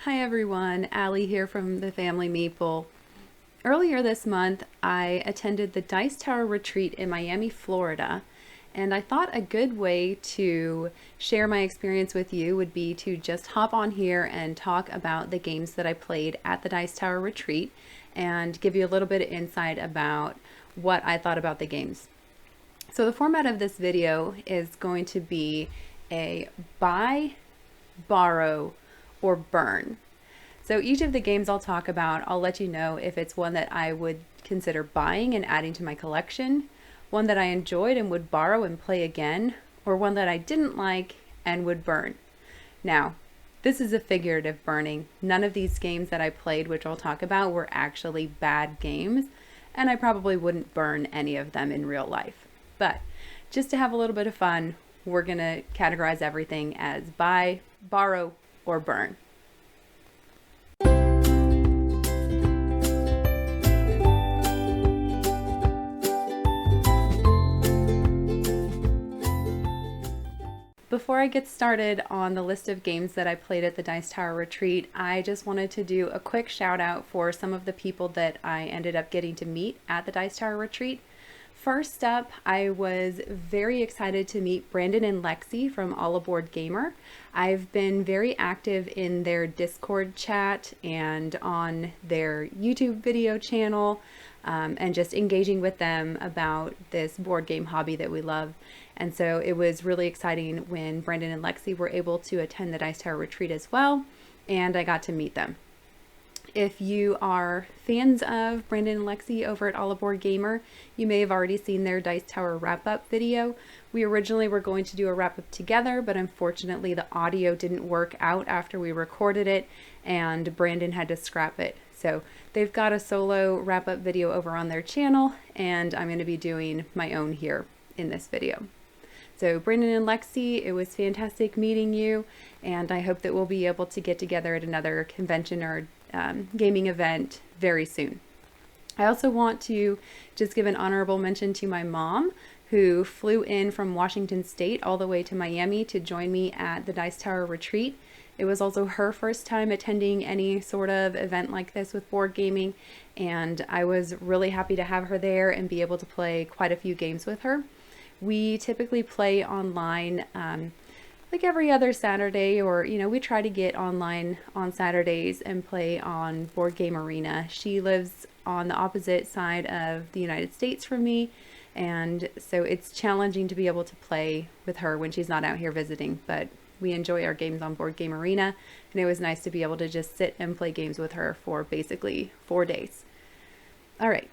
Hi everyone, Allie here from the Family Meeple. Earlier this month, I attended the Dice Tower Retreat in Miami, Florida, and I thought a good way to share my experience with you would be to just hop on here and talk about the games that I played at the Dice Tower Retreat and give you a little bit of insight about what I thought about the games. So the format of this video is going to be a buy, borrow, or burn. So each of the games I'll talk about, I'll let you know if it's one that I would consider buying and adding to my collection, one that I enjoyed and would borrow and play again, or one that I didn't like and would burn. Now, this is a figurative burning. None of these games that I played, which I'll talk about, were actually bad games, and I probably wouldn't burn any of them in real life. But just to have a little bit of fun, we're gonna categorize everything as buy, borrow, or burn. Before I get started on the list of games that I played at the Dice Tower Retreat, I just wanted to do a quick shout out for some of the people that I ended up getting to meet at the Dice Tower Retreat. First up, I was very excited to meet Brandon and Lexi from All Aboard Gamer. I've been very active in their Discord chat and on their YouTube video channel, and just engaging with them about this board game hobby that we love. And so it was really exciting when Brandon and Lexi were able to attend the Dice Tower Retreat as well, and I got to meet them. If you are fans of Brandon and Lexi over at All Aboard Gamer, you may have already seen their Dice Tower wrap-up video. We originally were going to do a wrap-up together, but unfortunately the audio didn't work out after we recorded it, and Brandon had to scrap it. So they've got a solo wrap-up video over on their channel, and I'm going to be doing my own here in this video. So Brandon and Lexi, it was fantastic meeting you, and I hope that we'll be able to get together at another convention or gaming event very soon. I also want to just give an honorable mention to my mom, who flew in from Washington State all the way to Miami to join me at the Dice Tower Retreat. It was also her first time attending any sort of event like this with board gaming, and I was really happy to have her there and be able to play quite a few games with her. We typically play online like every other Saturday, or we try to get online on Saturdays and play on Board Game Arena. She lives on the opposite side of the United States from me, and so it's challenging to be able to play with her when she's not out here visiting, but we enjoy our games on Board Game Arena, and it was nice to be able to just sit and play games with her for basically 4 days. All right.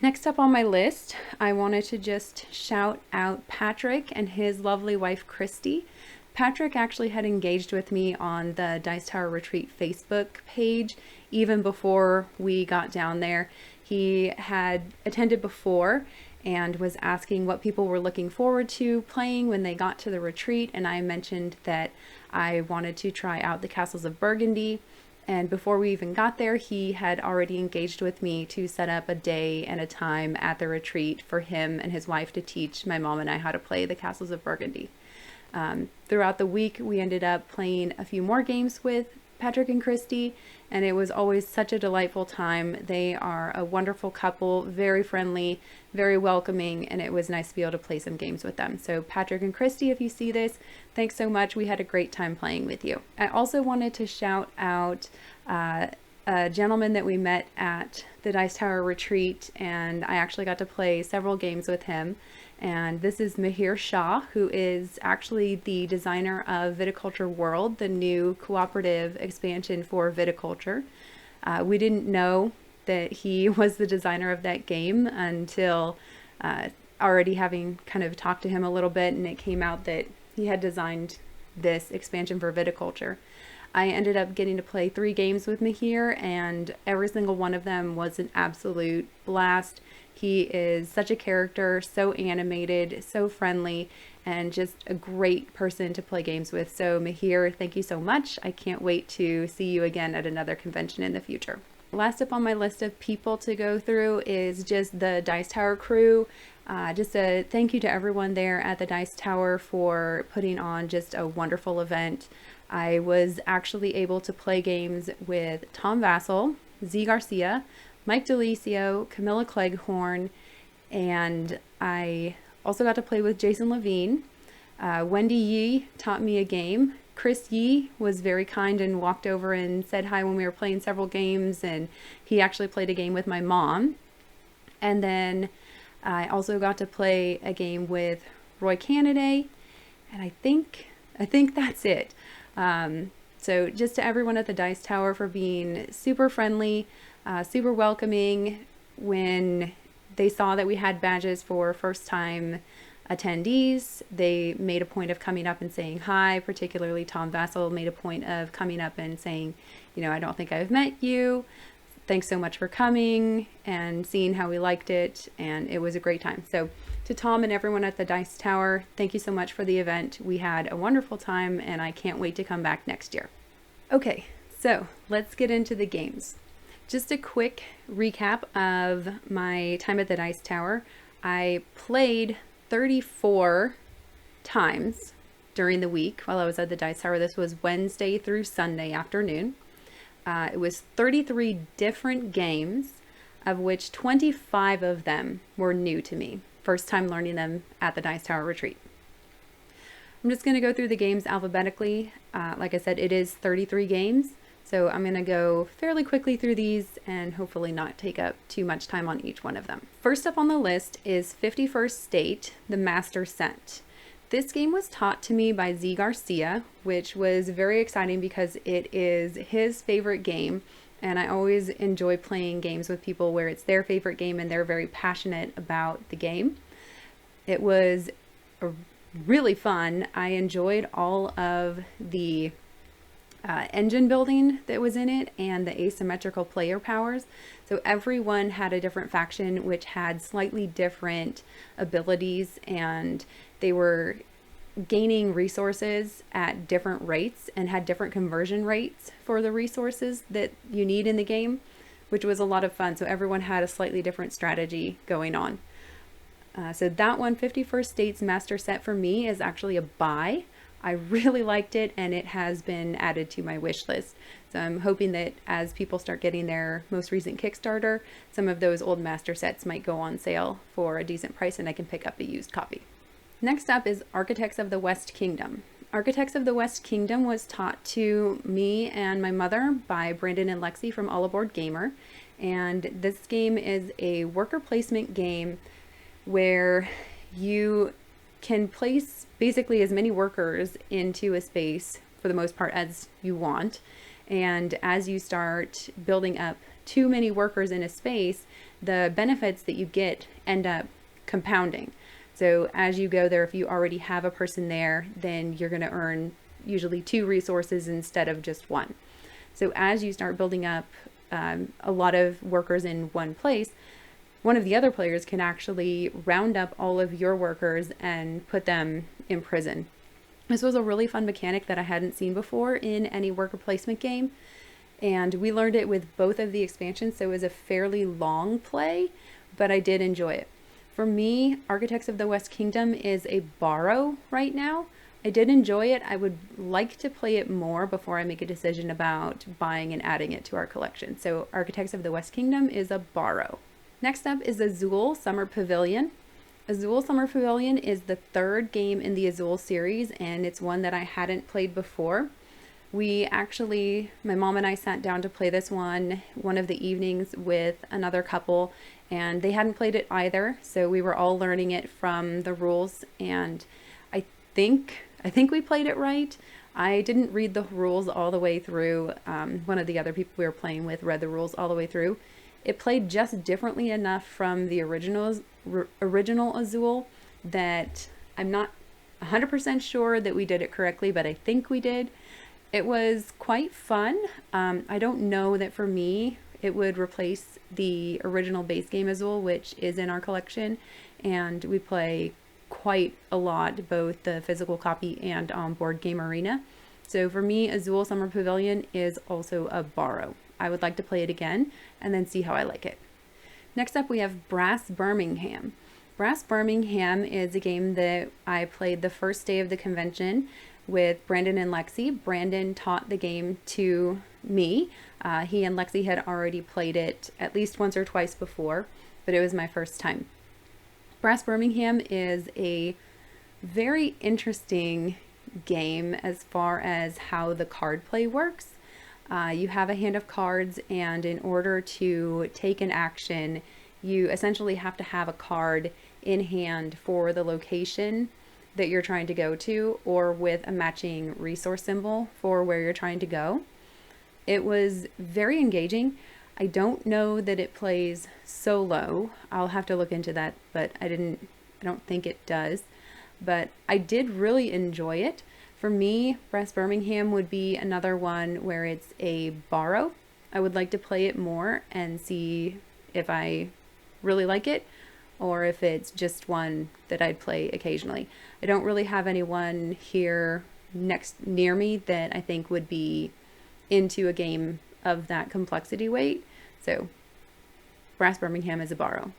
Next up on my list, I wanted to just shout out Patrick and his lovely wife, Christy. Patrick actually had engaged with me on the Dice Tower Retreat Facebook page even before we got down there. He had attended before and was asking what people were looking forward to playing when they got to the retreat, and I mentioned that I wanted to try out the Castles of Burgundy. And before we even got there, he had already engaged with me to set up a day and a time at the retreat for him and his wife to teach my mom and I how to play the Castles of Burgundy. Throughout the week, we ended up playing a few more games with Patrick and Christy, and it was always such a delightful time. They are a wonderful couple, very friendly, very welcoming, and it was nice to be able to play some games with them. So Patrick and Christy, if you see this, thanks so much. We had a great time playing with you. I also wanted to shout out a gentleman that we met at the Dice Tower Retreat, and I actually got to play several games with him. And this is Mihir Shah, who is actually the designer of Viticulture World, the new cooperative expansion for viticulture. We didn't know that he was the designer of that game until already having kind of talked to him a little bit, and it came out that he had designed this expansion for viticulture. I ended up getting to play 3 games with Mihir, and every single one of them was an absolute blast. He is such a character, so animated, so friendly, and just a great person to play games with. So Mihir, thank you so much. I can't wait to see you again at another convention in the future. Last up on my list of people to go through is just the Dice Tower crew. Just a thank you to everyone there at the Dice Tower for putting on just a wonderful event. I was actually able to play games with Tom Vassell, Z Garcia, Mike DeLisio, Camilla Cleghorn, and I also got to play with Jason Levine. Wendy Yee taught me a game. Chris Yee was very kind and walked over and said hi when we were playing several games, and he actually played a game with my mom. And then I also got to play a game with Roy Cannaday, and I think that's it. So just to everyone at the Dice Tower for being super friendly, super welcoming. When they saw that we had badges for first time attendees, they made a point of coming up and saying hi. Particularly Tom Vassell made a point of coming up and saying, I don't think I've met you. Thanks so much for coming and seeing how we liked it. And it was a great time. So to Tom and everyone at the Dice Tower, thank you so much for the event. We had a wonderful time and I can't wait to come back next year. Okay, so let's get into the games. Just a quick recap of my time at the Dice Tower. I played 34 times during the week while I was at the Dice Tower. This was Wednesday through Sunday afternoon. It was 33 different games, of which 25 of them were new to me. First time learning them at the Dice Tower retreat. I'm just going to go through the games alphabetically. Like I said, it is 33 games, so I'm going to go fairly quickly through these and hopefully not take up too much time on each one of them. First up on the list is 51st State, the Master Set. This game was taught to me by Z Garcia, which was very exciting because it is his favorite game. And I always enjoy playing games with people where it's their favorite game and they're very passionate about the game. It was really fun. I enjoyed all of the engine building that was in it and the asymmetrical player powers. So everyone had a different faction which had slightly different abilities, and they were gaining resources at different rates and had different conversion rates for the resources that you need in the game, which was a lot of fun. So everyone had a slightly different strategy going on. So that one, 51st State's Master Set, for me is actually a buy. I really liked it and it has been added to my wish list. So I'm hoping that as people start getting their most recent Kickstarter, some of those old Master Sets might go on sale for a decent price and I can pick up a used copy. Next up is Architects of the West Kingdom. Architects of the West Kingdom was taught to me and my mother by Brandon and Lexi from All Aboard Gamer. And this game is a worker placement game where you can place basically as many workers into a space for the most part as you want. And as you start building up too many workers in a space, the benefits that you get end up compounding. So as you go there, if you already have a person there, then you're going to earn usually 2 resources instead of just 1. So as you start building up a lot of workers in one place, one of the other players can actually round up all of your workers and put them in prison. This was a really fun mechanic that I hadn't seen before in any worker placement game. And we learned it with both of the expansions, so it was a fairly long play, but I did enjoy it. For me, Architects of the West Kingdom is a borrow right now. I did enjoy it. I would like to play it more before I make a decision about buying and adding it to our collection. So Architects of the West Kingdom is a borrow. Next up is Azul Summer Pavilion. Azul Summer Pavilion is the 3rd game in the Azul series, and it's one that I hadn't played before. We actually, my mom and I sat down to play this one of the evenings with another couple, and they hadn't played it either, so we were all learning it from the rules, and I think we played it right. I didn't read the rules all the way through. One of the other people we were playing with read the rules all the way through. It played just differently enough from the original Azul that I'm not 100% sure that we did it correctly, but I think we did. It was quite fun. I don't know that for me it would replace the original base game Azul, which is in our collection, and we play quite a lot, both the physical copy and on Board Game Arena. So for me, Azul Summer Pavilion is also a borrow. I would like to play it again and then see how I like it. Next up we have Brass Birmingham. Brass Birmingham is a game that I played the first day of the convention. with Brandon and Lexi. Brandon taught the game to me. He and Lexi had already played it at least once or twice before, but it was my first time. Brass Birmingham is a very interesting game as far as how the card play works. You have a hand of cards, and in order to take an action, you essentially have to have a card in hand for the location that you're trying to go to, or with a matching resource symbol for where you're trying to go. It was very engaging. I don't know that it plays solo. I'll have to look into that, but I don't think it does. But I did really enjoy it. For me, Brass Birmingham would be another one where it's a borrow. I would like to play it more and see if I really like it, or if it's just one that I'd play occasionally. I don't really have anyone here near me that I think would be into a game of that complexity weight. So Brass Birmingham is a borrow.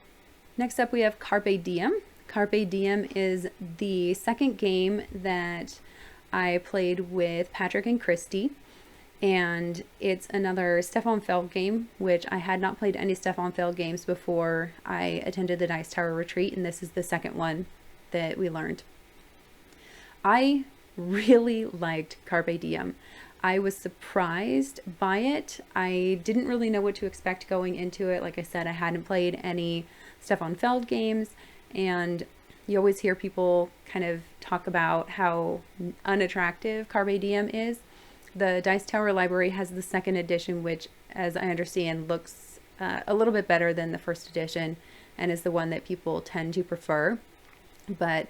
Next up we have Carpe Diem. Carpe Diem is the second game that I played with Patrick and Christy, and it's another Stefan Feld game, which I had not played any Stefan Feld games before I attended the Dice Tower retreat, and this is the second one that we learned. I really liked Carpe Diem. I was surprised by it. I didn't really know what to expect going into it. Like I said, I hadn't played any Stefan Feld games, and you always hear people kind of talk about how unattractive Carpe Diem is. The Dice Tower Library has the second edition, which, as I understand, looks a little bit better than the first edition and is the one that people tend to prefer. But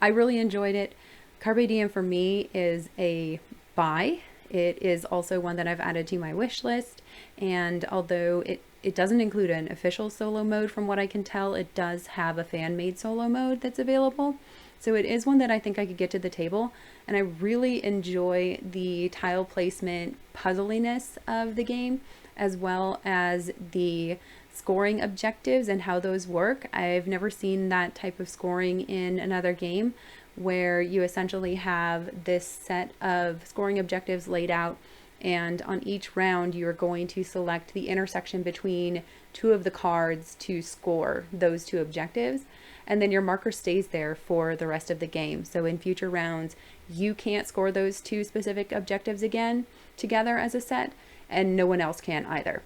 I really enjoyed it. Carpe Diem for me is a buy. It is also one that I've added to my wish list, and although it doesn't include an official solo mode from what I can tell, it does have a fan-made solo mode that's available. So it is one that I think I could get to the table, and I really enjoy the tile placement puzzliness of the game, as well as the scoring objectives and how those work. I've never seen that type of scoring in another game, where you essentially have this set of scoring objectives laid out, and on each round you're going to select the intersection between two of the cards to score those two objectives, and then your marker stays there for the rest of the game. So in future rounds you can't score those two specific objectives again together as a set, and no one else can either.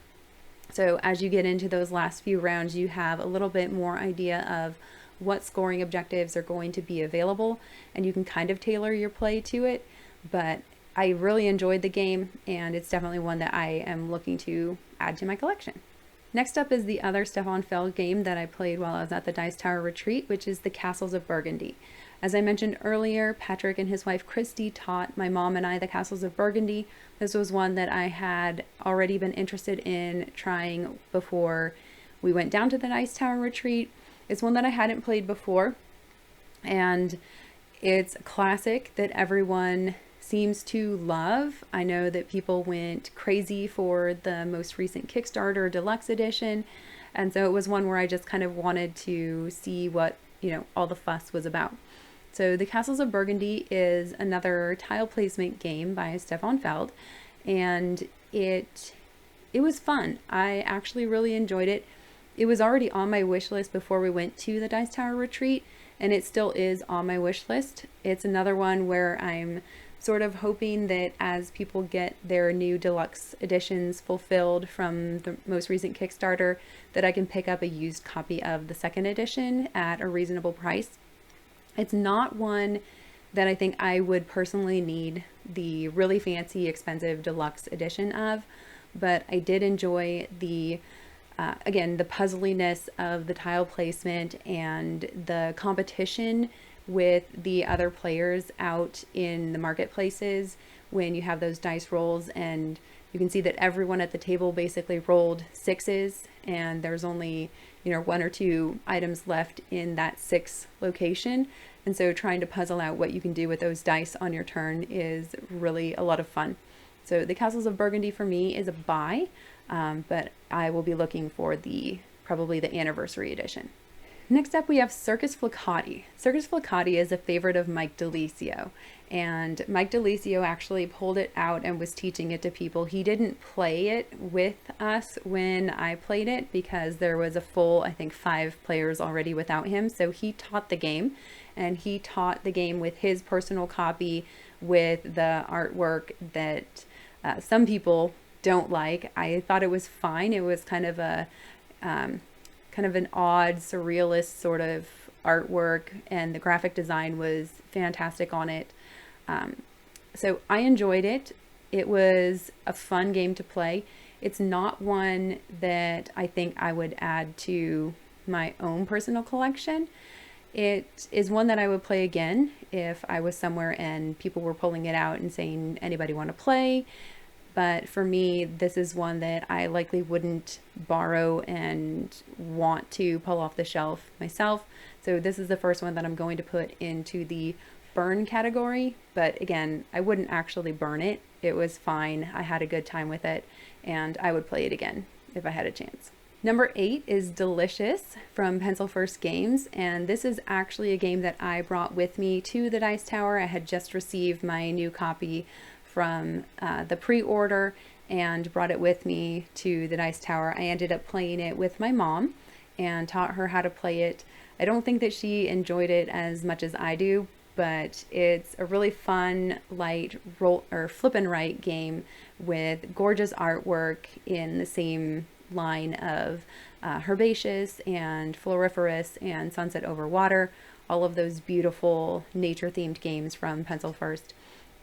So as you get into those last few rounds, you have a little bit more idea of what scoring objectives are going to be available, and you can kind of tailor your play to it. But I really enjoyed the game, and it's definitely one that I am looking to add to my collection. Next up is the other Stefan Feld game that I played while I was at the Dice Tower retreat, which is the Castles of Burgundy. As I mentioned earlier, Patrick and his wife Christy taught my mom and I the Castles of Burgundy. This was one that I had already been interested in trying before we went down to the Dice Tower retreat. It's one that I hadn't played before, and it's a classic that everyone seems to love. I know that people went crazy for the most recent Kickstarter Deluxe Edition, and so it was one where I just kind of wanted to see what, all the fuss was about. So the Castles of Burgundy is another tile placement game by Stefan Feld, and it was fun. I actually really enjoyed it. It was already on my wish list before we went to the Dice Tower retreat, and it still is on my wish list. It's another one where I'm sort of hoping that as people get their new deluxe editions fulfilled from the most recent Kickstarter, that I can pick up a used copy of the second edition at a reasonable price. It's not one that I think I would personally need the really fancy, expensive deluxe edition of, but I did enjoy the again, the puzzliness of the tile placement and the competition with the other players out in the marketplaces when you have those dice rolls, and you can see that everyone at the table basically rolled sixes, and there's only one or two items left in that six location, and so trying to puzzle out what you can do with those dice on your turn is really a lot of fun. So the Castles of Burgundy for me is a buy, but I will be looking for probably the anniversary edition. Next up we have Circus Flohcati. Circus Flohcati is a favorite of Mike DeLisio, and Mike DeLisio actually pulled it out and was teaching it to people. He didn't play it with us when I played it because there was a full, I think, 5 players already without him. So he taught the game, and he taught the game with his personal copy with the artwork that some people don't like. I thought it was fine. It was kind of an odd, surrealist sort of artwork, and the graphic design was fantastic on it. So I enjoyed it. It was a fun game to play. It's not one that I think I would add to my own personal collection. It is one that I would play again if I was somewhere and people were pulling it out and saying, anybody want to play? But for me, this is one that I likely wouldn't borrow and want to pull off the shelf myself. So this is the first one that I'm going to put into the burn category. But again, I wouldn't actually burn it. It was fine. I had a good time with it, and I would play it again if I had a chance. Number 8 is Delicious from Pencil First Games, and this is actually a game that I brought with me to the Dice Tower. I had just received my new copy from the pre-order and brought it with me to the Dice Tower. I ended up playing it with my mom and taught her how to play it. I don't think that she enjoyed it as much as I do, but it's a really fun, light roll or flip and write game with gorgeous artwork in the same line of herbaceous and floriferous and sunset over water, all of those beautiful nature themed games from Pencil First.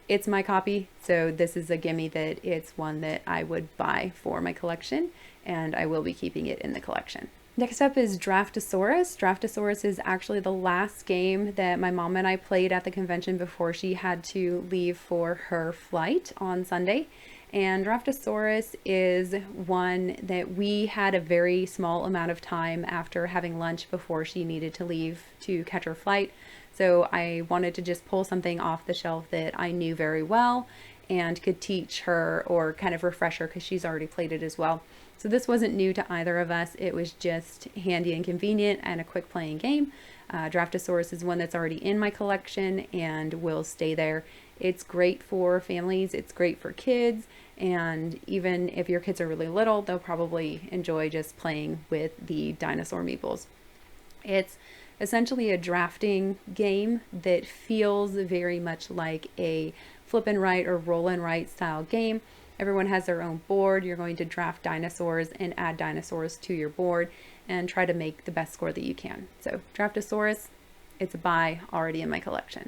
It's my copy, so this is a gimme that it's one that I would buy for my collection, and I will be keeping it in the collection. Next up is Draftosaurus. Draftosaurus is actually the last game that my mom and I played at the convention before she had to leave for her flight on Sunday. And Draftosaurus is one that we had a very small amount of time after having lunch before she needed to leave to catch her flight. So I wanted to just pull something off the shelf that I knew very well and could teach her or kind of refresh her because she's already played it as well. So this wasn't new to either of us. It was just handy and convenient and a quick playing game. Draftosaurus is one that's already in my collection and will stay there. It's great for families, it's great for kids, and even if your kids are really little, they'll probably enjoy just playing with the dinosaur meeples. It's essentially a drafting game that feels very much like a flip and write or roll and write style game. Everyone has their own board. You're going to draft dinosaurs and add dinosaurs to your board and try to make the best score that you can. So Draftosaurus, it's a buy, already in my collection.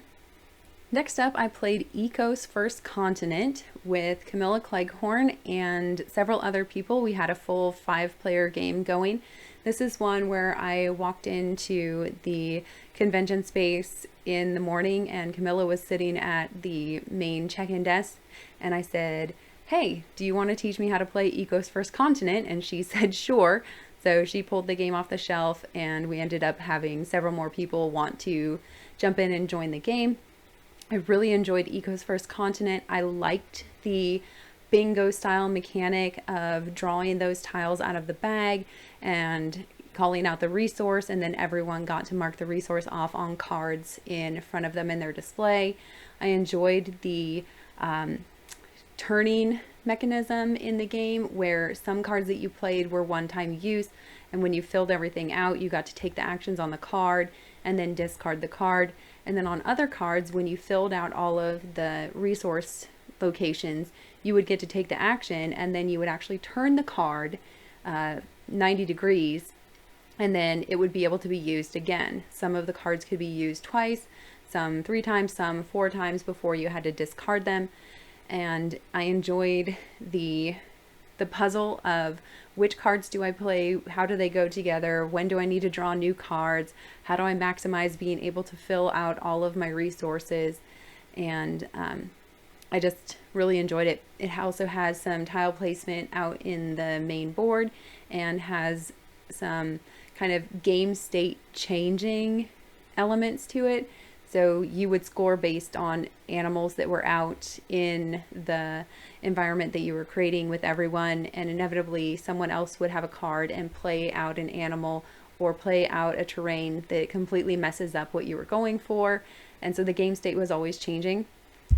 Next up, I played Eco's First Continent with Camilla Cleghorn and several other people. We had a full 5-player game going. This is one where I walked into the convention space in the morning and Camilla was sitting at the main check-in desk, and I said, "Hey, do you want to teach me how to play Eco's First Continent?" And she said, "Sure." So she pulled the game off the shelf and we ended up having several more people want to jump in and join the game. I really enjoyed Eco's First Continent. I liked the bingo style mechanic of drawing those tiles out of the bag and calling out the resource, and then everyone got to mark the resource off on cards in front of them in their display. I enjoyed the turning mechanism in the game where some cards that you played were one-time use, and when you filled everything out you got to take the actions on the card and then discard the card. And then on other cards, when you filled out all of the resource locations, you would get to take the action and then you would actually turn the card 90 degrees and then it would be able to be used again. Some of the cards could be used twice, some 3 times, some 4 times before you had to discard them. And I enjoyed the puzzle of which cards do I play, how do they go together, when do I need to draw new cards, how do I maximize being able to fill out all of my resources, and I just really enjoyed it. It also has some tile placement out in the main board and has some kind of game state changing elements to it. So you would score based on animals that were out in the environment that you were creating with everyone, and inevitably someone else would have a card and play out an animal or play out a terrain that completely messes up what you were going for. And so the game state was always changing.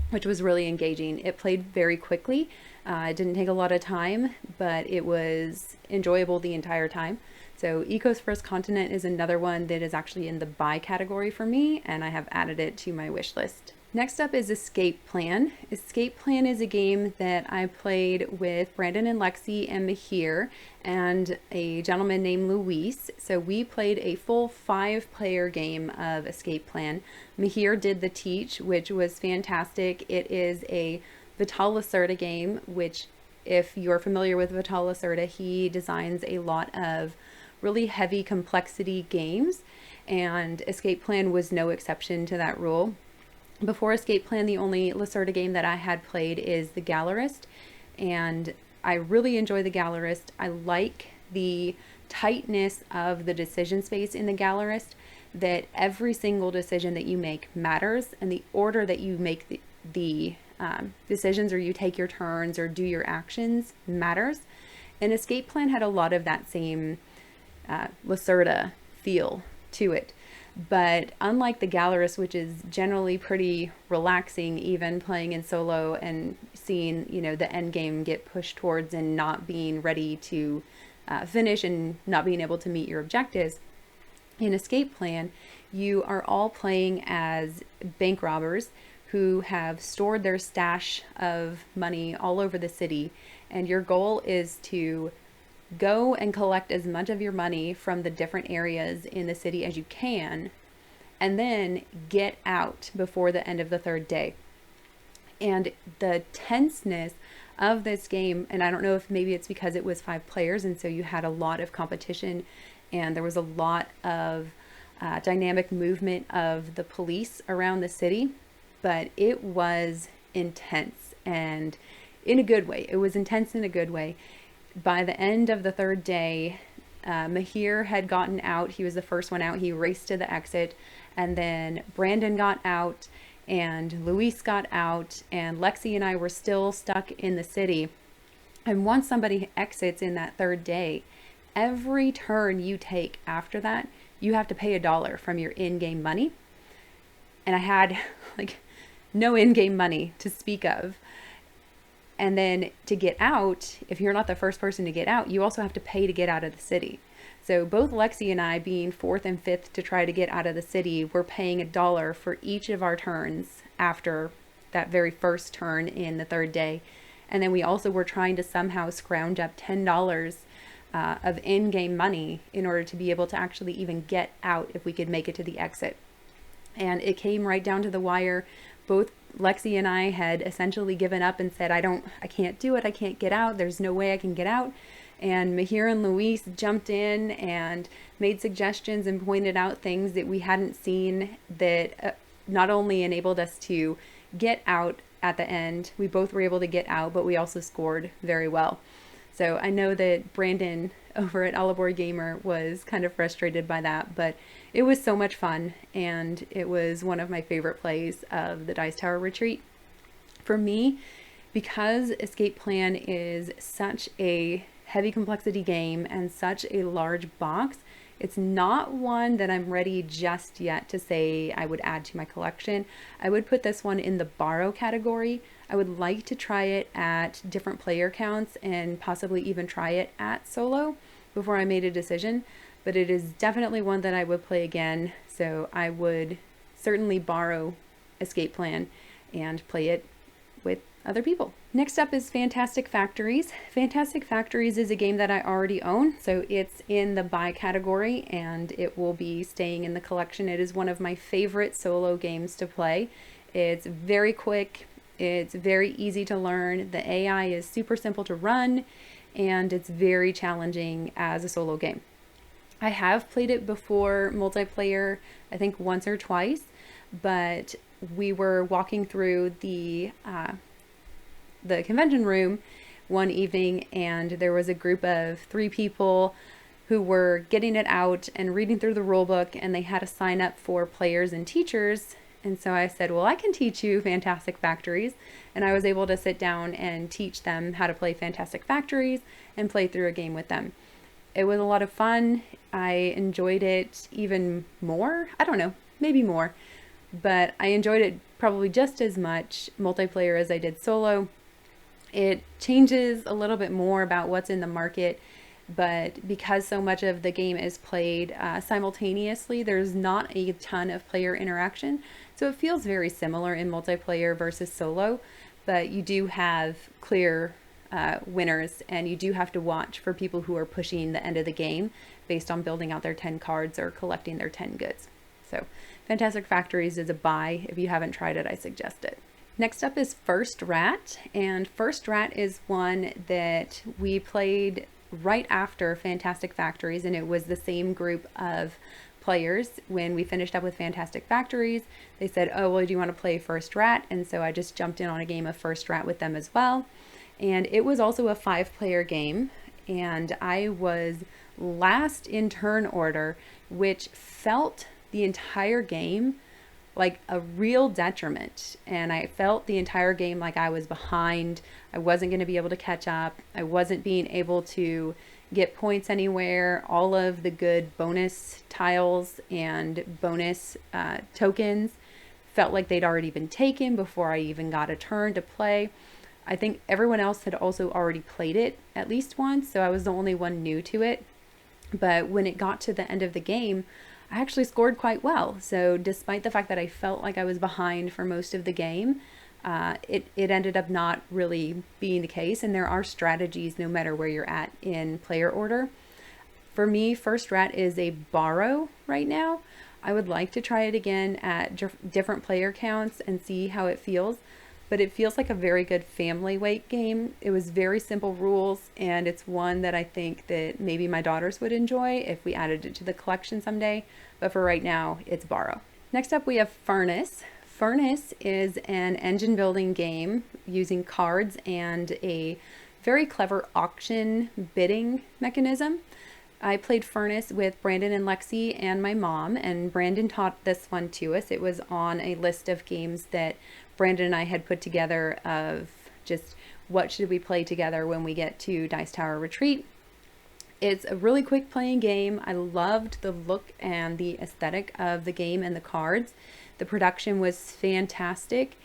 which was really engaging. It played very quickly. It didn't take a lot of time, but it was enjoyable the entire time. So Eco's First Continent is another one that is actually in the buy category for me, and I have added it to my wish list. Next up is Escape Plan. Escape Plan is a game that I played with Brandon and Lexi and Mahir and a gentleman named Luis. So we played a full 5-player game of Escape Plan. Mahir did the teach, which was fantastic. It is a Vital Lacerda game, which if you're familiar with Vital Lacerda, he designs a lot of really heavy complexity games, and Escape Plan was no exception to that rule. Before Escape Plan, the only Lacerda game that I had played is The Gallerist, and I really enjoy The Gallerist. I like the tightness of the decision space in The Gallerist, that every single decision that you make matters, and the order that you make the decisions, or you take your turns or do your actions, matters. And Escape Plan had a lot of that same Lacerda feel to it. But unlike The Gallerist, which is generally pretty relaxing, even playing in solo and seeing, the end game get pushed towards and not being ready to finish and not being able to meet your objectives, in Escape Plan, you are all playing as bank robbers who have stored their stash of money all over the city, and your goal is to go and collect as much of your money from the different areas in the city as you can, and then get out before the end of the 3rd day. And the tenseness of this game, and I don't know if maybe it's because it was 5 players and so you had a lot of competition and there was a lot of dynamic movement of the police around the city, but it was intense, and in a good way. It was intense in a good way. By the end of the 3rd day, Mahir had gotten out. He was the first one out. He raced to the exit, and then Brandon got out, and Luis got out, and Lexi and I were still stuck in the city. And once somebody exits in that 3rd day, every turn you take after that, you have to pay $1 from your in-game money. And I had no in-game money to speak of. And then to get out, if you're not the first person to get out, you also have to pay to get out of the city. So both Lexi and I, being 4th and 5th to try to get out of the city, were paying $1 for each of our turns after that very first turn in the 3rd day. And then we also were trying to somehow scrounge up $10 of in-game money in order to be able to actually even get out if we could make it to the exit. And it came right down to the wire. Both Lexi and I had essentially given up and said, I can't do it. I can't get out. There's no way I can get out. And Mahir and Luis jumped in and made suggestions and pointed out things that we hadn't seen that not only enabled us to get out at the end, we both were able to get out, but we also scored very well. So I know that Brandon over at Oliboard Gamer was kind of frustrated by that, but it was so much fun, and it was one of my favorite plays of the Dice Tower Retreat. For me, because Escape Plan is such a heavy complexity game and such a large box, it's not one that I'm ready just yet to say I would add to my collection. I would put this one in the borrow category. I would like to try it at different player counts and possibly even try it at solo before I made a decision, but it is definitely one that I would play again. So I would certainly borrow Escape Plan and play it with other people. Next up is Fantastic Factories. Fantastic Factories is a game that I already own, so it's in the buy category and it will be staying in the collection. It is one of my favorite solo games to play. It's very quick, it's very easy to learn, the AI is super simple to run, and it's very challenging as a solo game. I have played it before multiplayer, I think once or twice, but we were walking through the convention room one evening, and there was a group of 3 people who were getting it out and reading through the rule book, and they had to sign up for players and teachers. And so I said, well, I can teach you Fantastic Factories. And I was able to sit down and teach them how to play Fantastic Factories and play through a game with them. It was a lot of fun. I enjoyed it even more. I don't know, maybe more. But I enjoyed it probably just as much multiplayer as I did solo. It changes a little bit more about what's in the market, but because so much of the game is played simultaneously, there's not a ton of player interaction. So it feels very similar in multiplayer versus solo, but you do have clear winners, and you do have to watch for people who are pushing the end of the game based on building out their 10 cards or collecting their 10 goods. So Fantastic Factories is a buy. If you haven't tried it, I suggest it. Next up is First Rat, and First Rat is one that we played right after Fantastic Factories, and it was the same group of players. When we finished up with Fantastic Factories, they said, oh, well, do you want to play First Rat? And so I just jumped in on a game of First Rat with them as well. And it was also a 5-player game, and I was last in turn order, which felt the entire game like a real detriment. And I felt the entire game like I was behind. I wasn't going to be able to catch up. I wasn't being able to get points anywhere. All of the good bonus tiles and bonus tokens felt like they'd already been taken before I even got a turn to play. I think everyone else had also already played it at least once, so I was the only one new to it. But when it got to the end of the game, I actually scored quite well. So despite the fact that I felt like I was behind for most of the game, it ended up not really being the case. And there are strategies no matter where you're at in player order. For me, First Rat is a borrow right now. I would like to try it again at different player counts and see how it feels. But it feels like a very good family weight game. It was very simple rules, and it's one that I think that maybe my daughters would enjoy if we added it to the collection someday. But for right now, it's borrow. Next up, we have Furnace. Furnace is an engine building game using cards and a very clever auction bidding mechanism. I played Furnace with Brandon and Lexi and my mom, and Brandon taught this one to us. It was on a list of games that Brandon and I had put together of just what should we play together when we get to Dice Tower Retreat. It's a really quick playing game. I loved the look and the aesthetic of the game and the cards. The production was fantastic,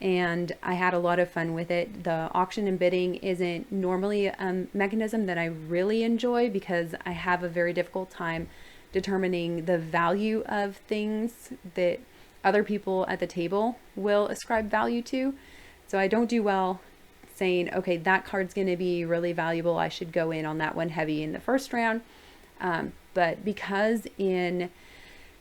and I had a lot of fun with it. The auction and bidding isn't normally a mechanism that I really enjoy because I have a very difficult time determining the value of things that other people at the table will ascribe value to. So I don't do well saying, okay, that card's going to be really valuable, I should go in on that one heavy in the first round. But because in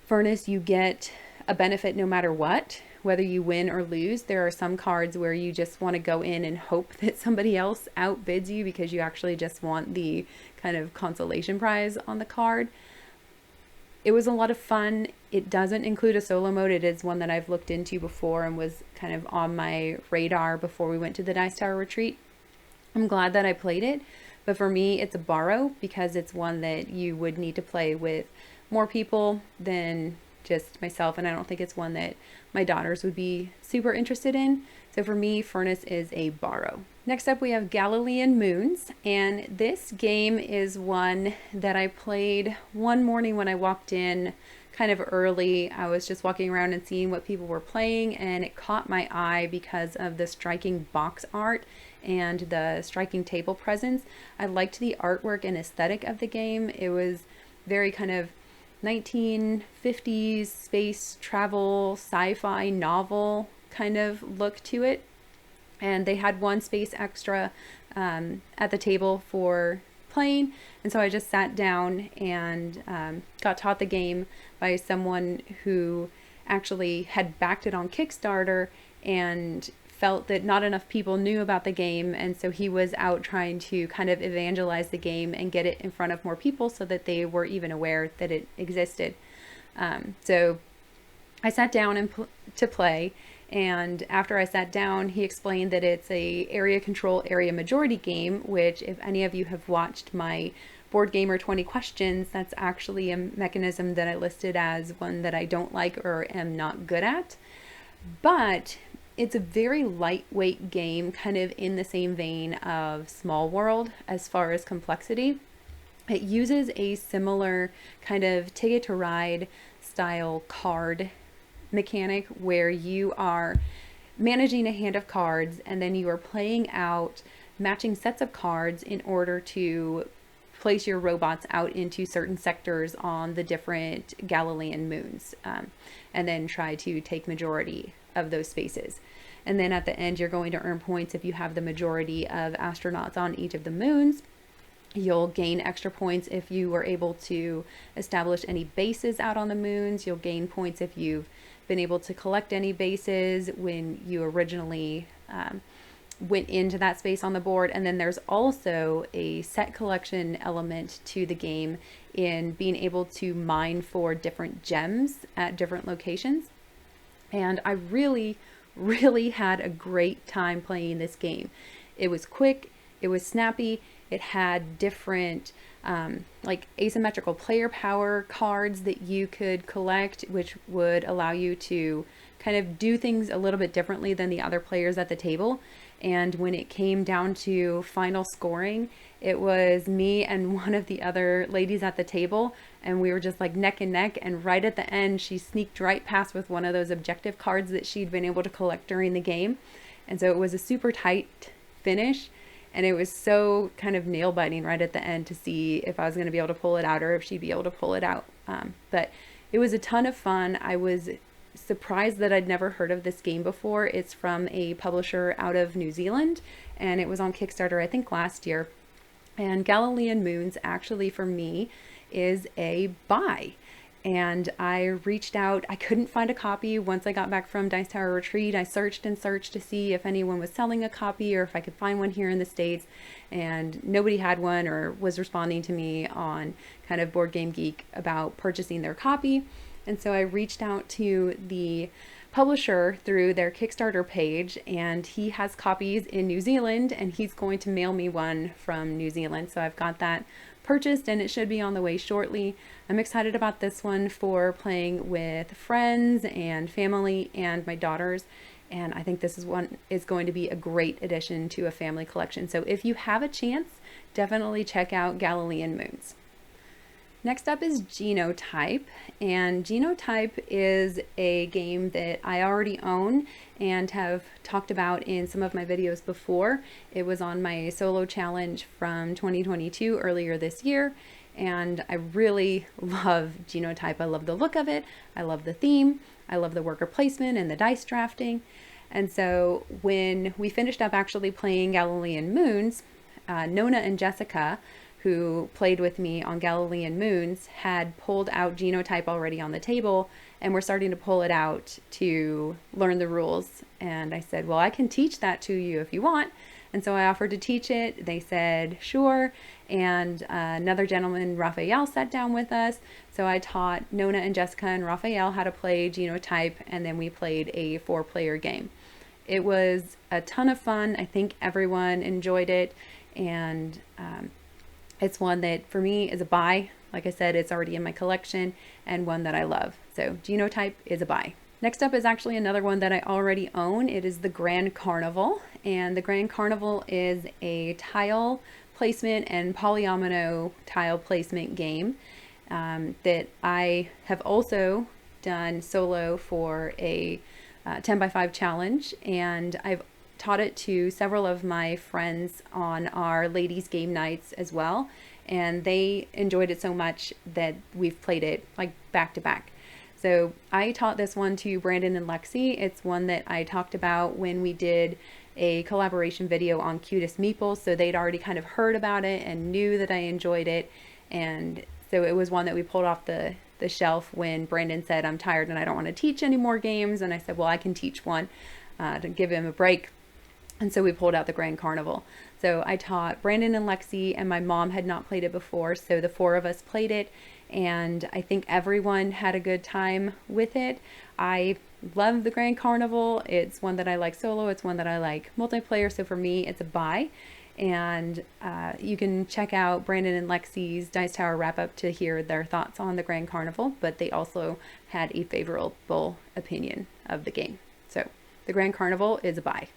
Furnace you get a benefit no matter what, whether you win or lose, there are some cards where you just want to go in and hope that somebody else outbids you because you actually just want the kind of consolation prize on the card. It was a lot of fun. It doesn't include a solo mode. It is one that I've looked into before and was kind of on my radar before we went to the Dice Tower Retreat. I'm glad that I played it, but for me it's a borrow because it's one that you would need to play with more people than just myself, and I don't think it's one that my daughters would be super interested in. So for me, Furnace is a borrow. Next up, we have Galilean Moons, and this game is one that I played one morning when I walked in kind of early. I was just walking around and seeing what people were playing, and it caught my eye because of the striking box art and the striking table presence. I liked the artwork and aesthetic of the game. It was very kind of 1950s space travel sci-fi novel kind of look to it. And they had one space extra at the table for playing, and so I just sat down and got taught the game by someone who actually had backed it on Kickstarter and felt that not enough people knew about the game, and so he was out trying to kind of evangelize the game and get it in front of more people so that they were even aware that it existed. So I sat down to play, and after I sat down, he explained that it's a area control, area majority game, which if any of you have watched my Board Gamer 20 Questions, that's actually a mechanism that I listed as one that I don't like or am not good at. But it's a very lightweight game, kind of in the same vein of Small World as far as complexity. It uses a similar kind of Ticket to Ride style card mechanic where you are managing a hand of cards and then you are playing out matching sets of cards in order to place your robots out into certain sectors on the different Galilean moons, and then try to take majority of those spaces. And then at the end, you're going to earn points if you have the majority of astronauts on each of the moons. You'll gain extra points if you were able to establish any bases out on the moons. You'll gain points if you've been able to collect any bases when you originally went into that space on the board. And then there's also a set collection element to the game in being able to mine for different gems at different locations. And I really had a great time playing this game. It was quick, it was snappy, it had different like asymmetrical player power cards that you could collect, which would allow you to kind of do things a little bit differently than the other players at the table. And when it came down to final scoring, it was me and one of the other ladies at the table, and we were just like neck and neck. And right at the end, she sneaked right past with one of those objective cards that she'd been able to collect during the game. And so it was a super tight finish, and it was so kind of nail biting right at the end to see if I was going to be able to pull it out or if she'd be able to pull it out. But it was a ton of fun. I was surprised that I'd never heard of this game before. It's from a publisher out of New Zealand, and it was on Kickstarter, I think, last year. And Galilean Moons actually for me is a buy. And I reached out, I couldn't find a copy once I got back from Dice Tower Retreat. I searched and searched to see if anyone was selling a copy or if I could find one here in the States, and nobody had one or was responding to me on kind of Board Game Geek about purchasing their copy. And so I reached out to the publisher through their Kickstarter page, and he has copies in New Zealand, and he's going to mail me one from New Zealand. So I've got that purchased, and it should be on the way shortly. I'm excited about this one for playing with friends and family and my daughters, and I think this is going to be a great addition to a family collection. So if you have a chance, definitely check out Galilean Moons. Next up is Genotype, and Genotype is a game that I already own and have talked about in some of my videos before. It was on my solo challenge from 2022 earlier this year, and I really love Genotype. I love the look of it, I love the theme, I love the worker placement and the dice drafting. And so when we finished up actually playing Galilean Moons, Nona and Jessica, who played with me on Galilean Moons, had pulled out Genotype already on the table, and we're starting to pull it out to learn the rules. And I said, well, I can teach that to you if you want. And so I offered to teach it. They said, sure. And another gentleman, Raphael, sat down with us. So I taught Nona and Jessica and Raphael how to play Genotype, and then we played a 4-player game. It was a ton of fun. I think everyone enjoyed it. And it's one that for me is a buy. Like I said, it's already in my collection and one that I love. So Genotype is a buy. Next up is actually another one that I already own. It is the Grand Carnival. And the Grand Carnival is a tile placement and polyomino tile placement game that I have also done solo for a 10x5 challenge. And I've taught it to several of my friends on our ladies game nights as well, and they enjoyed it so much that we've played it like back to back. So I taught this one to Brandon and Lexi. It's one that I talked about when we did a collaboration video on Cutest Meeples, so they'd already kind of heard about it and knew that I enjoyed it. And so it was one that we pulled off the shelf when Brandon said, I'm tired and I don't want to teach any more games. And I said, well, I can teach one to give him a break. And so we pulled out the Grand Carnival. So I taught Brandon and Lexi, and my mom had not played it before, so the 4 of us played it, and I think everyone had a good time with it. I love the Grand Carnival. It's one that I like solo, it's one that I like multiplayer, so for me it's a buy. And you can check out Brandon and Lexi's Dice Tower wrap-up to hear their thoughts on the Grand Carnival, but they also had a favorable opinion of the game. So the Grand Carnival is a buy.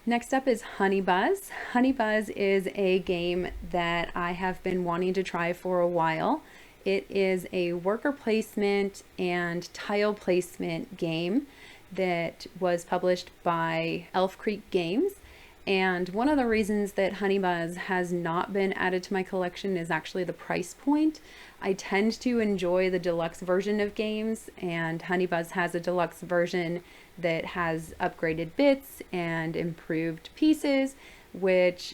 Next up is Honey Buzz. Honey Buzz is a game that I have been wanting to try for a while. It is a worker placement and tile placement game that was published by Elf Creek Games. And one of the reasons that Honeybuzz has not been added to my collection is actually the price point. I tend to enjoy the deluxe version of games, and Honeybuzz has a deluxe version that has upgraded bits and improved pieces, which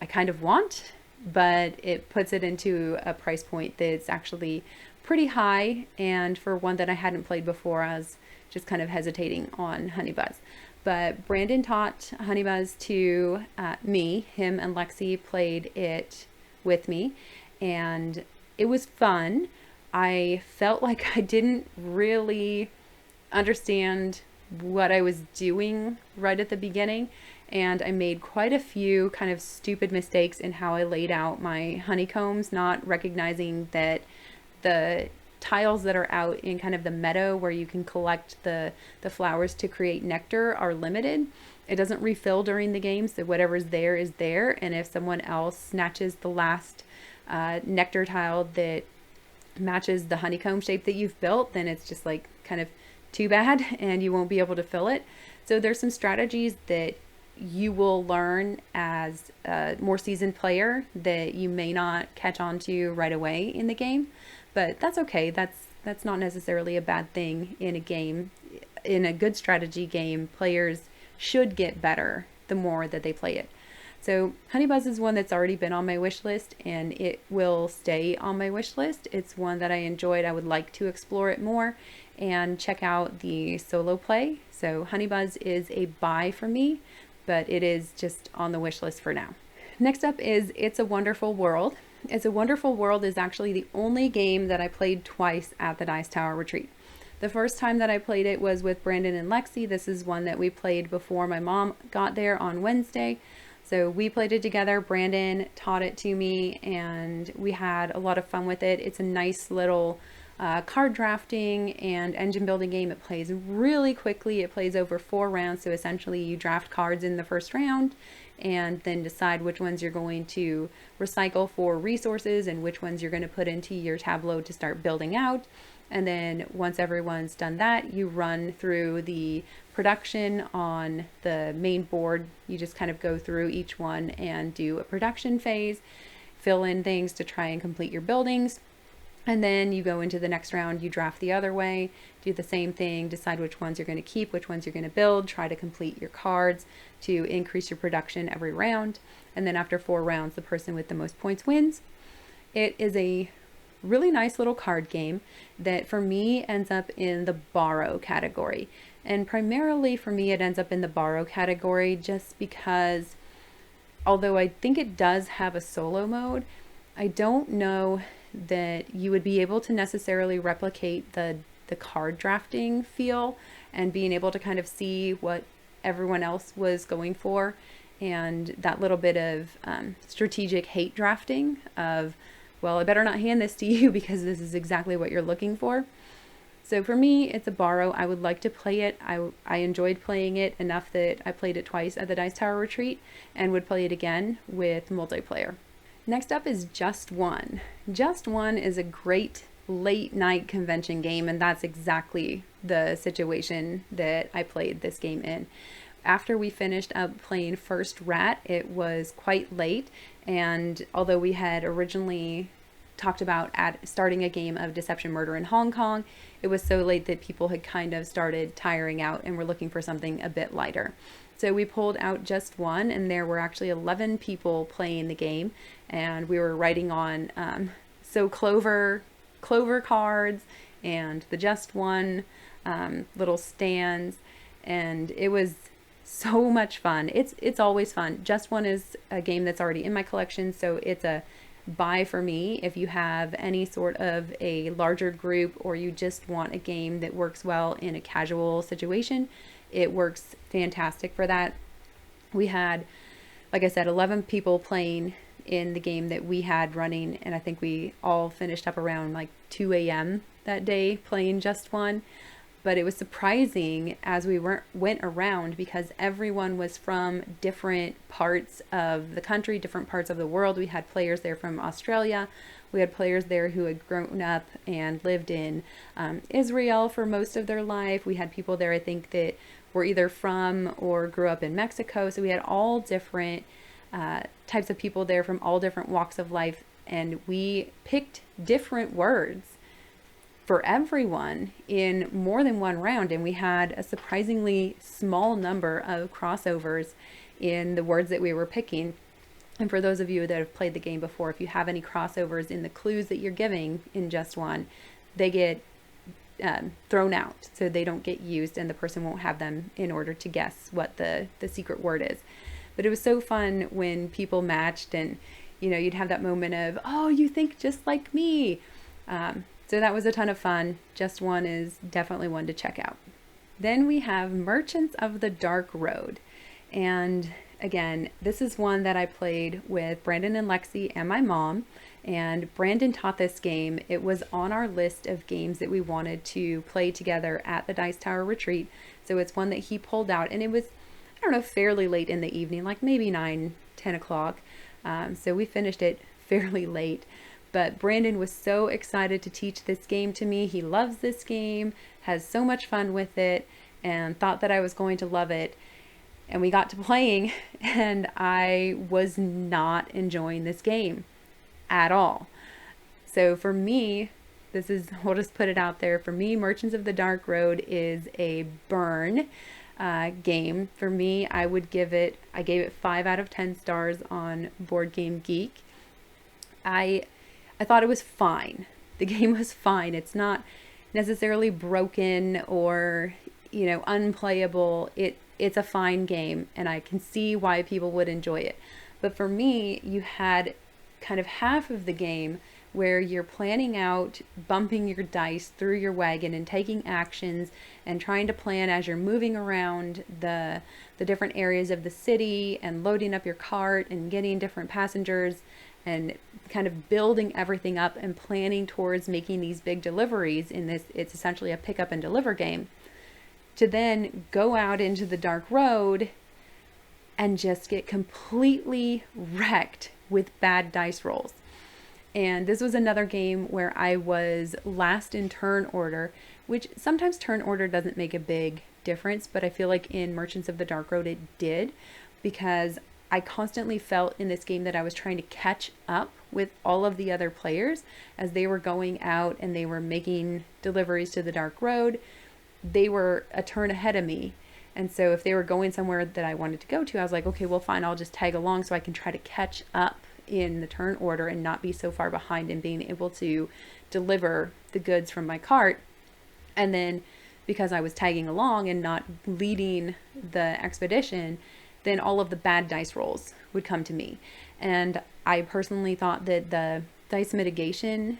I kind of want, but it puts it into a price point that's actually pretty high, and for one that I hadn't played before, I was just kind of hesitating on Honeybuzz. But Brandon taught Honeybuzz to me. Him and Lexi played it with me, and it was fun. I felt like I didn't really understand what I was doing right at the beginning, and I made quite a few kind of stupid mistakes in how I laid out my honeycombs, not recognizing that the tiles that are out in kind of the meadow where you can collect the flowers to create nectar are limited. It doesn't refill during the game, so whatever's there is there, and if someone else snatches the last nectar tile that matches the honeycomb shape that you've built, then it's just like kind of too bad and you won't be able to fill it. So there's some strategies that you will learn as a more seasoned player that you may not catch on to right away in the game. But that's okay. That's not necessarily a bad thing in a game. In a good strategy game, players should get better the more that they play it. So Honeybuzz is one that's already been on my wish list, and it will stay on my wish list. It's one that I enjoyed. I would like to explore it more and check out the solo play. So Honeybuzz is a buy for me, but it is just on the wish list for now. Next up is It's a Wonderful World. It's a Wonderful World is actually the only game that I played twice at the Dice Tower Retreat. The first time that I played it was with Brandon and Lexi. This is one that we played before my mom got there on Wednesday. So we played it together. Brandon taught it to me, and we had a lot of fun with it. It's a nice little card drafting and engine building game. It plays really quickly. It plays over 4 rounds. So essentially you draft cards in the first round and then decide which ones you're going to recycle for resources and which ones you're going to put into your tableau to start building out. And then once everyone's done that, you run through the production on the main board. You just kind of go through each one and do a production phase, fill in things to try and complete your buildings. And then you go into the next round, you draft the other way, do the same thing, decide which ones you're going to keep, which ones you're going to build, try to complete your cards to increase your production every round. And then after 4 rounds, the person with the most points wins. It is a really nice little card game that for me ends up in the borrow category. And primarily for me, it ends up in the borrow category just because although I think it does have a solo mode, I don't know that you would be able to necessarily replicate the card drafting feel and being able to kind of see what everyone else was going for, and that little bit of strategic hate drafting of, well, I better not hand this to you because this is exactly what you're looking for. So for me, it's a borrow. I would like to play it. I enjoyed playing it enough that I played it twice at the Dice Tower Retreat and would play it again with multiplayer. Next up is Just One. Just One is a great late night convention game, and that's exactly the situation that I played this game in. After we finished up playing First Rat, it was quite late, and although we had originally talked about starting a game of Deception Murder in Hong Kong, it was so late that people had kind of started tiring out and were looking for something a bit lighter. So we pulled out Just One, and there were actually 11 people playing the game, and we were writing on clover cards and the Just One little stands, and it was so much fun. It's always fun. Just One is a game that's already in my collection, so it's a buy for me if you have any sort of a larger group or you just want a game that works well in a casual situation. It works fantastic for that. We had, like I said, 11 people playing in the game that we had running, and I think we all finished up around like 2 a.m. that day playing Just One. but it was surprising as we went around because everyone was from different parts of the country, different parts of the world. We had players there from Australia. We had players there who had grown up and lived in Israel for most of their life. We had people there, I think, that were either from or grew up in Mexico. So we had all different types of people there from all different walks of life. And we picked different words for everyone in more than one round, and we had a surprisingly small number of crossovers in the words that we were picking. And for those of you that have played the game before, if you have any crossovers in the clues that you're giving in just one, they get thrown out, so they don't get used and the person won't have them in order to guess what the secret word is. But it was so fun when people matched, and you'd have that moment of, oh, you think just like me. So that was a ton of fun. Just One is definitely one to check out. Then we have Merchants of the Dark Road. And again, this is one that I played with Brandon and Lexi and my mom. And Brandon taught this game. It was on our list of games that we wanted to play together at the Dice Tower Retreat. So it's one that he pulled out. And it was, I don't know, fairly late in the evening, like maybe 9, 10 o'clock. So we finished it fairly late. But Brandon was so excited to teach this game to me. He loves this game, has so much fun with it, and thought that I was going to love it. And we got to playing, and I was not enjoying this game at all. So for me, we'll just put it out there. For me, Merchants of the Dark Road is a burn game. For me, I gave it 5 out of 10 stars on Board Game Geek. I thought it was fine. The game was fine. It's not necessarily broken or, unplayable. It's a fine game, and I can see why people would enjoy it. But for me, you had kind of half of the game where you're planning out bumping your dice through your wagon and taking actions and trying to plan as you're moving around the different areas of the city and loading up your cart and getting different passengers and kind of building everything up and planning towards making these big deliveries in this. It's essentially a pick up and deliver game, to then go out into the dark road and just get completely wrecked with bad dice rolls. And this was another game where I was last in turn order, which sometimes turn order doesn't make a big difference, but I feel like in Merchants of the Dark Road it did, because I constantly felt in this game that I was trying to catch up with all of the other players as they were going out and they were making deliveries to the dark road. They were a turn ahead of me. And so if they were going somewhere that I wanted to go to, I was like, okay, well, fine, I'll just tag along so I can try to catch up in the turn order and not be so far behind in being able to deliver the goods from my cart. And then because I was tagging along and not leading the expedition, then all of the bad dice rolls would come to me. And I personally thought that the dice mitigation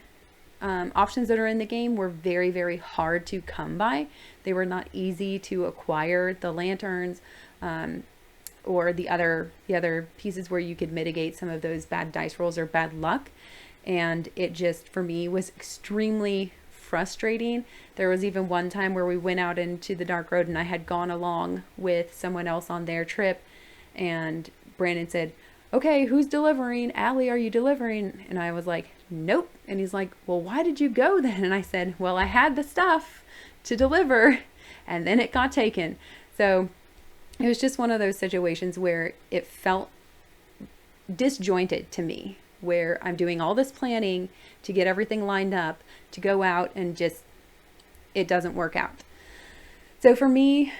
options that are in the game were very, very hard to come by. They were not easy to acquire. The lanterns or the other pieces where you could mitigate some of those bad dice rolls or bad luck. And it just, for me, was extremely frustrating. There was even one time where we went out into the dark road and I had gone along with someone else on their trip, and Brandon said, okay, who's delivering? Allie, are you delivering? And I was like, nope. And he's like, well, why did you go then? And I said, well, I had the stuff to deliver and then it got taken. So it was just one of those situations where it felt disjointed to me, where I'm doing all this planning to get everything lined up to go out and just, it doesn't work out. So for me,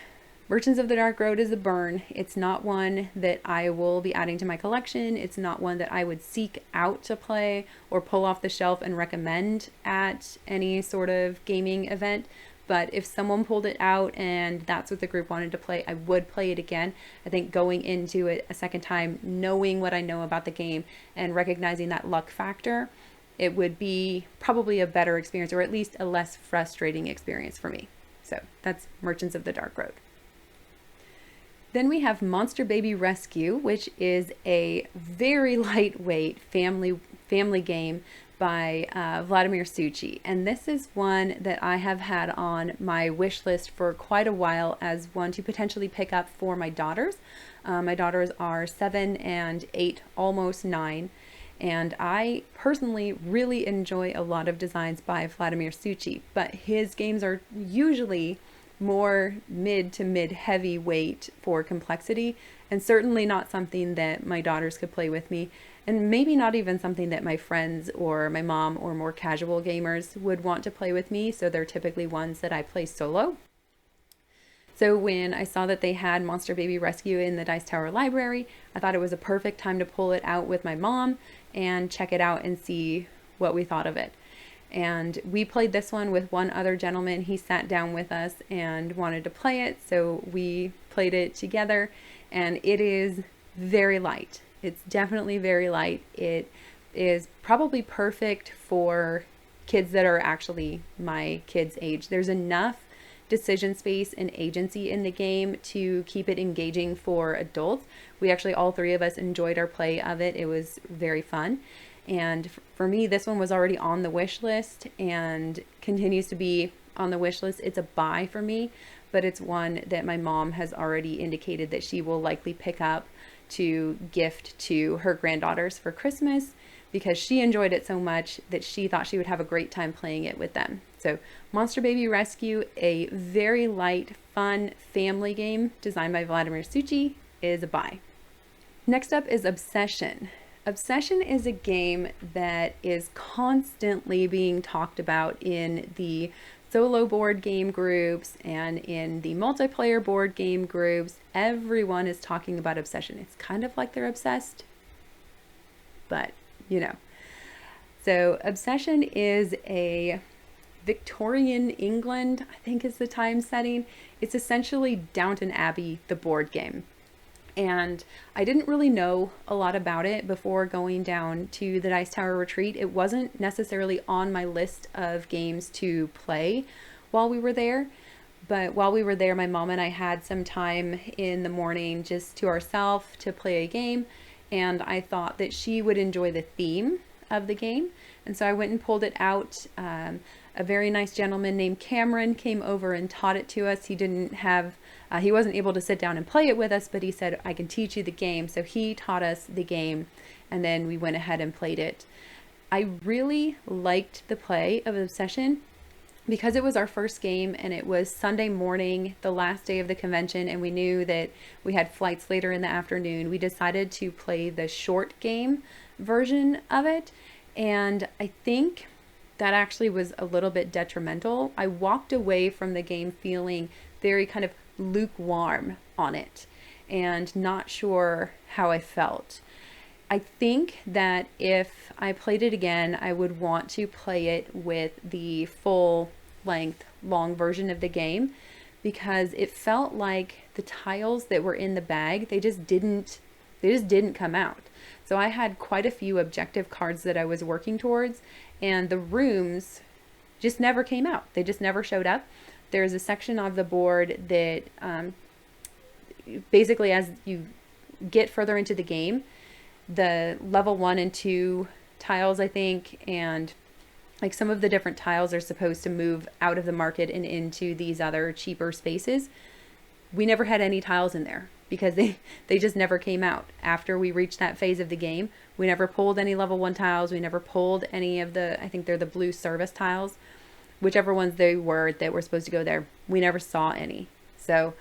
Merchants of the Dark Road is a burn. It's not one that I will be adding to my collection. It's not one that I would seek out to play or pull off the shelf and recommend at any sort of gaming event. But if someone pulled it out and that's what the group wanted to play, I would play it again. I think going into it a second time, knowing what I know about the game and recognizing that luck factor, it would be probably a better experience, or at least a less frustrating experience for me. So that's Merchants of the Dark Road. Then we have Monster Baby Rescue, which is a very lightweight family game by Vladimir Suchy. And this is one that I have had on my wish list for quite a while as one to potentially pick up for my daughters. My daughters are 7 and 8, almost 9. And I personally really enjoy a lot of designs by Vladimir Suchy, but his games are usually more mid to mid heavyweight for complexity, and certainly not something that my daughters could play with me, and maybe not even something that my friends or my mom or more casual gamers would want to play with me, so they're typically ones that I play solo. So when I saw that they had Monster Baby Rescue in the Dice Tower library, I thought it was a perfect time to pull it out with my mom and check it out and see what we thought of it. And we played this one with one other gentleman. He sat down with us and wanted to play it, so we played it together, and it is very light. It's definitely very light. It is probably perfect for kids that are actually my kids' age. There's enough decision space and agency in the game to keep it engaging for adults. We actually, all three of us, enjoyed our play of it. It was very fun. And for me, this one was already on the wish list and continues to be on the wish list. It's a buy for me, but it's one that my mom has already indicated that she will likely pick up to gift to her granddaughters for Christmas, because she enjoyed it so much that she thought she would have a great time playing it with them. So Monster Baby Rescue, a very light, fun family game designed by Vladimir Suchy, is a buy. Next up is Obsession. Obsession is a game that is constantly being talked about in the solo board game groups and in the multiplayer board game groups. Everyone is talking about Obsession. It's kind of like they're obsessed, but you know. So Obsession is a Victorian England, I think is the time setting. It's essentially Downton Abbey, the board game. And I didn't really know a lot about it before going down to the Dice Tower retreat. It wasn't necessarily on my list of games to play while we were there. But while we were there, my mom and I had some time in the morning just to ourselves to play a game. And I thought that she would enjoy the theme of the game. And so I went and pulled it out. A very nice gentleman named Cameron came over and taught it to us. He wasn't able to sit down and play it with us, but he said, I can teach you the game. So he taught us the game, and then we went ahead and played it. I really liked the play of Obsession because it was our first game, and it was Sunday morning, the last day of the convention, and we knew that we had flights later in the afternoon. We decided to play the short game version of it, and I think that actually was a little bit detrimental. I walked away from the game feeling very kind of lukewarm on it and not sure how I felt. I think that if I played it again, I would want to play it with the full length, long version of the game, because it felt like the tiles that were in the bag, they just didn't come out. So I had quite a few objective cards that I was working towards, and the rooms just never came out. They just never showed up. There's a section of the board that basically, as you get further into the game, the level 1 and 2 tiles, I think, and like some of the different tiles are supposed to move out of the market and into these other cheaper spaces. We never had any tiles in there because they just never came out. After we reached that phase of the game, we never pulled any level 1 tiles. We never pulled any of the, I think they're the blue service tiles, whichever ones they were that were supposed to go there. We never saw any. So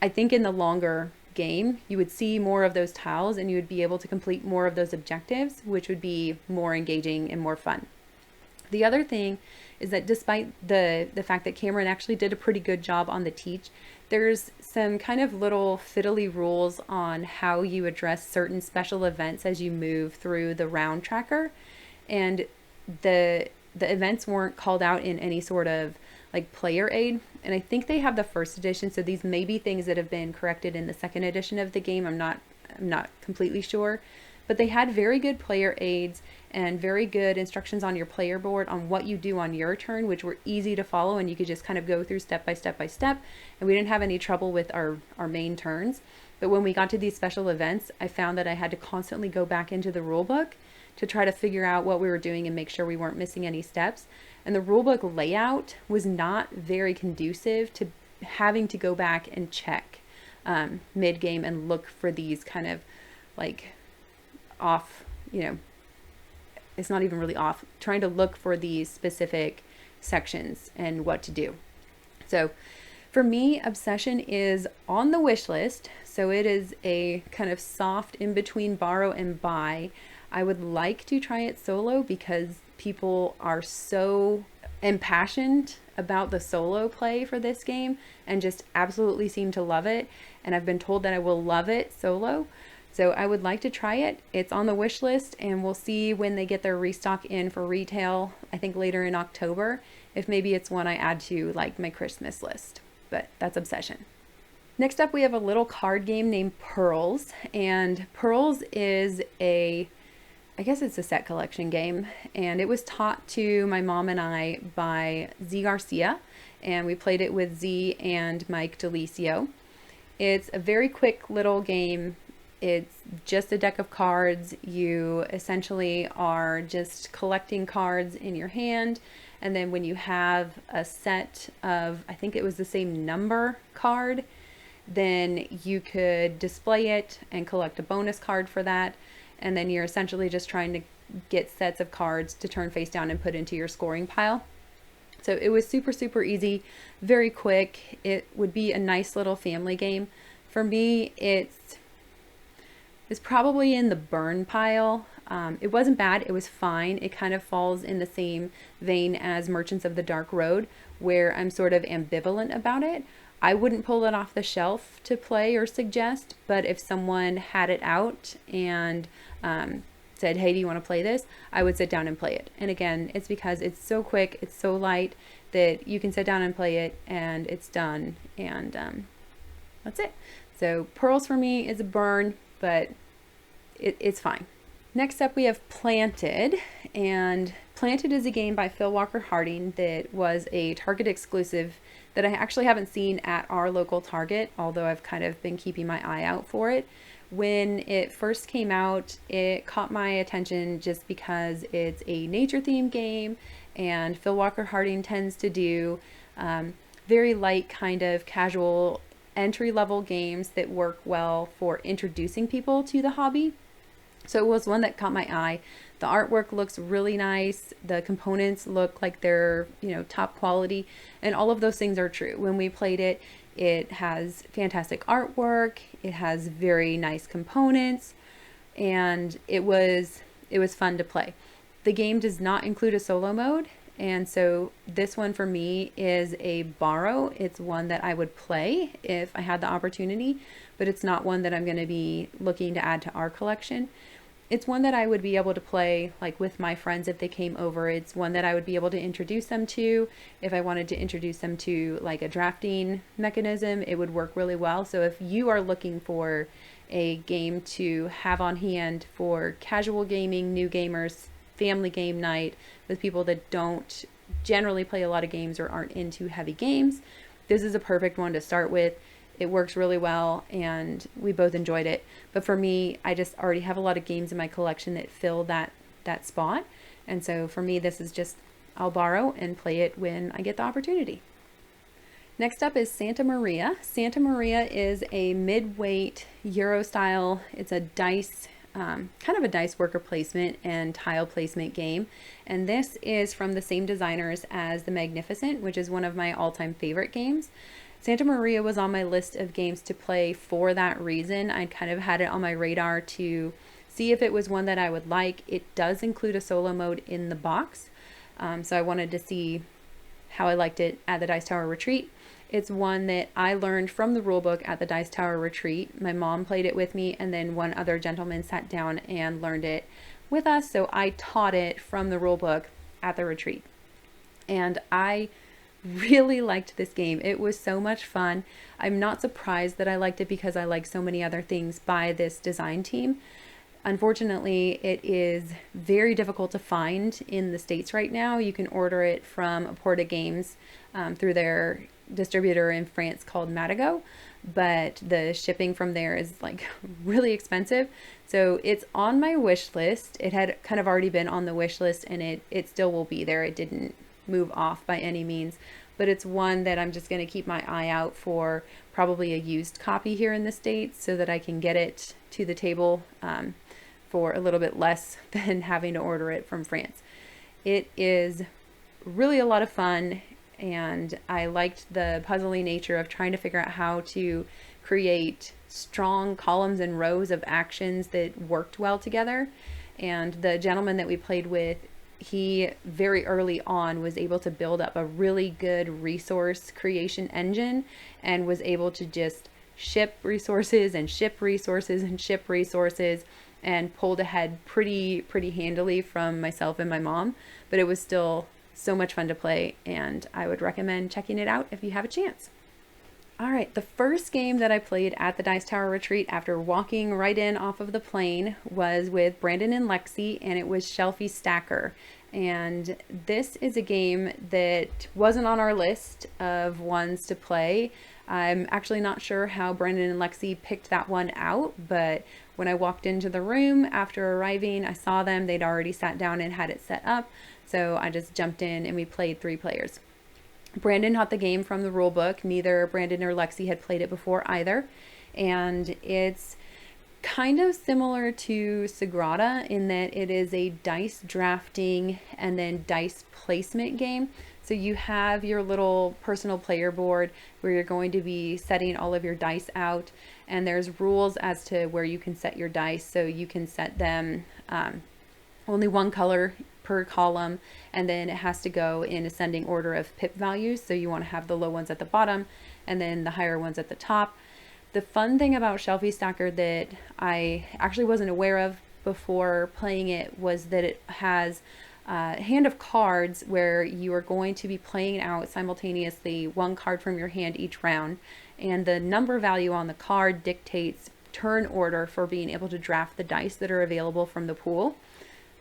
I think in the longer game, you would see more of those tiles and you would be able to complete more of those objectives, which would be more engaging and more fun. The other thing is that despite the fact that Cameron actually did a pretty good job on the teach, there's some kind of little fiddly rules on how you address certain special events as you move through the round tracker. And the events weren't called out in any sort of like player aid. And I think they have the first edition, so these may be things that have been corrected in the second edition of the game. I'm not completely sure. But they had very good player aids and very good instructions on your player board on what you do on your turn, which were easy to follow, and you could just kind of go through step by step by step, and we didn't have any trouble with our main turns. But when we got to these special events, I found that I had to constantly go back into the rule book to try to figure out what we were doing and make sure we weren't missing any steps. And the rulebook layout was not very conducive to having to go back and check mid-game and look for these kind of like off, it's not even really off, trying to look for these specific sections and what to do. So for me, Obsession is on the wish list. So it is a kind of soft in between borrow and buy. I would like to try it solo because people are so impassioned about the solo play for this game and just absolutely seem to love it. And I've been told that I will love it solo. So I would like to try it. It's on the wish list, and we'll see when they get their restock in for retail, I think later in October, if maybe it's one I add to like my Christmas list. But that's Obsession. Next up, we have a little card game named Pearls, and Pearls is I guess it's a set collection game, and it was taught to my mom and I by Z Garcia, and we played it with Z and Mike Delicio. It's a very quick little game. It's just a deck of cards. You essentially are just collecting cards in your hand, and then when you have a set of, I think it was the same number card, then you could display it and collect a bonus card for that. And then you're essentially just trying to get sets of cards to turn face down and put into your scoring pile. So it was super, super easy, very quick. It would be a nice little family game. For me, it's probably in the burn pile. It wasn't bad, it was fine. It kind of falls in the same vein as Merchants of the Dark Road, where I'm sort of ambivalent about it. I wouldn't pull it off the shelf to play or suggest, but if someone had it out and said, hey, do you want to play this? I would sit down and play it. And again, it's because it's so quick, it's so light that you can sit down and play it and it's done. And that's it. So Pearls for me is a burn, but it's fine. Next up, we have Planted, and Planted is a game by Phil Walker Harding that was a Target exclusive that I actually haven't seen at our local Target, although I've kind of been keeping my eye out for it. When it first came out, it caught my attention just because it's a nature themed game, and Phil Walker Harding tends to do very light kind of casual entry-level games that work well for introducing people to the hobby. So it was one that caught my eye. The artwork looks really nice. The components look like they're, top quality, and all of those things are true. When we played it, it has fantastic artwork. It has very nice components, and it was fun to play. The game does not include a solo mode, and so this one for me is a borrow. It's one that I would play if I had the opportunity, but it's not one that I'm going to be looking to add to our collection. It's one that I would be able to play like with my friends if they came over. It's one that I would be able to introduce them to. If I wanted to introduce them to like a drafting mechanism, it would work really well. So if you are looking for a game to have on hand for casual gaming, new gamers, family game night with people that don't generally play a lot of games or aren't into heavy games, this is a perfect one to start with. It works really well, and we both enjoyed it. But for me, I just already have a lot of games in my collection that fill that spot. And so for me, this is just, I'll borrow and play it when I get the opportunity. Next up is Santa Maria. Santa Maria is a mid-weight Euro style. It's a dice, kind of a dice worker placement and tile placement game. And this is from the same designers as The Magnificent, which is one of my all-time favorite games. Santa Maria was on my list of games to play for that reason. I kind of had it on my radar to see if it was one that I would like. It does include a solo mode in the box, so I wanted to see how I liked it at the Dice Tower Retreat. It's one that I learned from the rulebook at the Dice Tower Retreat. My mom played it with me, and then one other gentleman sat down and learned it with us, so I taught it from the rulebook at the retreat. And I really liked this game. It was so much fun. I'm not surprised that I liked it because I like so many other things by this design team. Unfortunately, it is very difficult to find in the States right now. You can order it from Aporta Games through their distributor in France called Madigo, but the shipping from there is like really expensive. So it's on my wish list. It had kind of already been on the wish list, and it still will be there. It didn't move off by any means, but it's one that I'm just going to keep my eye out for, probably a used copy here in the States, so that I can get it to the table for a little bit less than having to order it from France. It is really a lot of fun, and I liked the puzzly nature of trying to figure out how to create strong columns and rows of actions that worked well together. And the gentleman that we played with, he very early on was able to build up a really good resource creation engine, and was able to just ship resources and ship resources and ship resources, and pulled ahead pretty handily from myself and my mom. But it was still so much fun to play, and I would recommend checking it out if you have a chance. All right, the first game that I played at the Dice Tower Retreat after walking right in off of the plane was with Brandon and Lexi, and it was Shelfie Stacker. And this is a game that wasn't on our list of ones to play. I'm actually not sure how Brandon and Lexi picked that one out, but when I walked into the room after arriving, I saw them. They'd already sat down and had it set up, so I just jumped in and we played 3 players. Brandon taught the game from the rule book. Neither Brandon or Lexi had played it before either, and it's kind of similar to Sagrada in that it is a dice drafting and then dice placement game. So you have your little personal player board where you're going to be setting all of your dice out, and there's rules as to where you can set your dice. So you can set them only one color per column, and then it has to go in ascending order of pip values. So you want to have the low ones at the bottom and then the higher ones at the top. The fun thing about Shelfie Stacker that I actually wasn't aware of before playing it was that it has a hand of cards where you are going to be playing out simultaneously one card from your hand each round, and the number value on the card dictates turn order for being able to draft the dice that are available from the pool.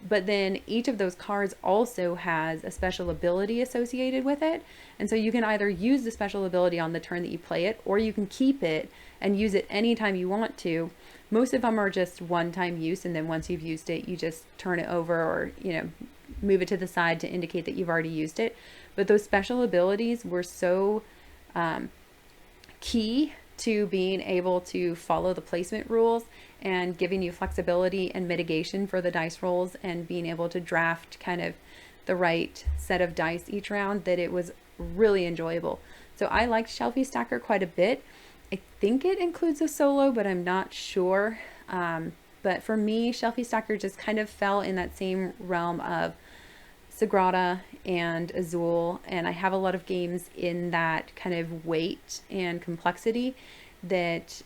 But then each of those cards also has a special ability associated with it. And so you can either use the special ability on the turn that you play it, or you can keep it and use it anytime you want to. Most of them are just one-time use, and then once you've used it, you just turn it over, or, you know, move it to the side to indicate that you've already used it. But those special abilities were so key to being able to follow the placement rules and giving you flexibility and mitigation for the dice rolls, and being able to draft kind of the right set of dice each round, that it was really enjoyable. So I liked Shelfie Stacker quite a bit. I think it includes a solo, but I'm not sure. But for me, Shelfie Stacker just kind of fell in that same realm of Sagrada and Azul, and I have a lot of games in that kind of weight and complexity that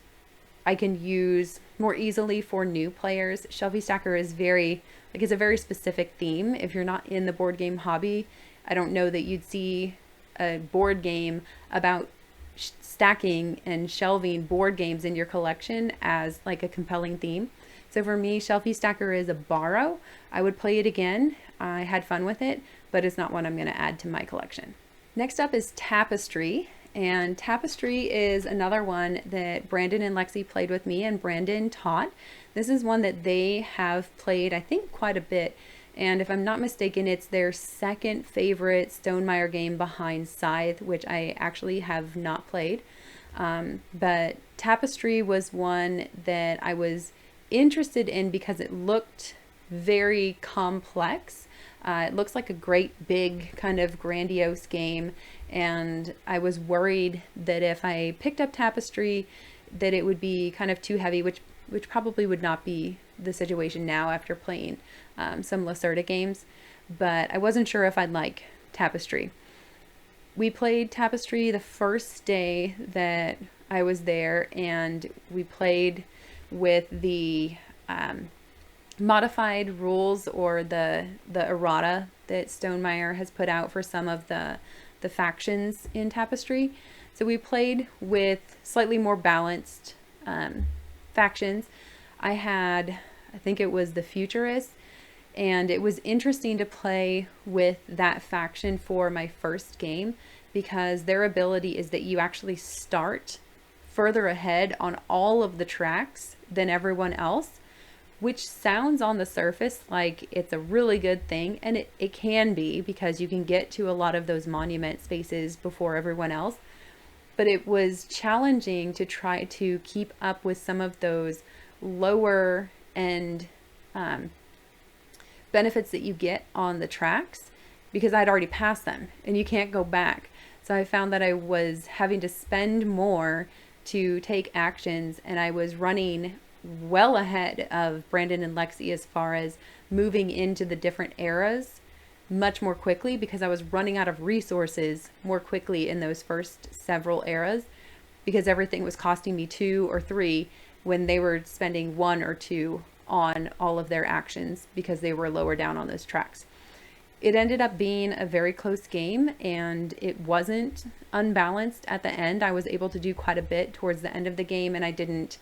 I can use more easily for new players. Shelfie Stacker is it's a very specific theme. If you're not in the board game hobby, I don't know that you'd see a board game about stacking and shelving board games in your collection as like a compelling theme. So for me, Shelfie Stacker is a borrow. I would play it again. I had fun with it, but it's not one I'm going to add to my collection. Next up is Tapestry. And Tapestry is another one that Brandon and Lexi played with me, and Brandon taught. This is one that they have played, I think, quite a bit. And if I'm not mistaken, it's their second favorite Stonemaier game behind Scythe, which I actually have not played. But Tapestry was one that I was interested in because it looked very complex. It looks like a great big kind of grandiose game, and I was worried that if I picked up Tapestry that it would be kind of too heavy, which probably would not be the situation now after playing some Lacerda games, but I wasn't sure if I'd like Tapestry. We played Tapestry the first day that I was there, and we played with the modified rules, or the errata that Stonemaier has put out for some of the factions in Tapestry. So we played with slightly more balanced factions. I think it was the Futurists, and it was interesting to play with that faction for my first game because their ability is that you actually start further ahead on all of the tracks than everyone else, which sounds on the surface like it's a really good thing, and it can be, because you can get to a lot of those monument spaces before everyone else. But it was challenging to try to keep up with some of those lower end benefits that you get on the tracks, because I'd already passed them and you can't go back. So I found that I was having to spend more to take actions, and I was running well ahead of Brandon and Lexi as far as moving into the different eras much more quickly, because I was running out of resources more quickly in those first several eras, because everything was costing me 2 or 3 when they were spending 1 or 2 on all of their actions because they were lower down on those tracks. It ended up being a very close game, and it wasn't unbalanced at the end. I was able to do quite a bit towards the end of the game, and I didn't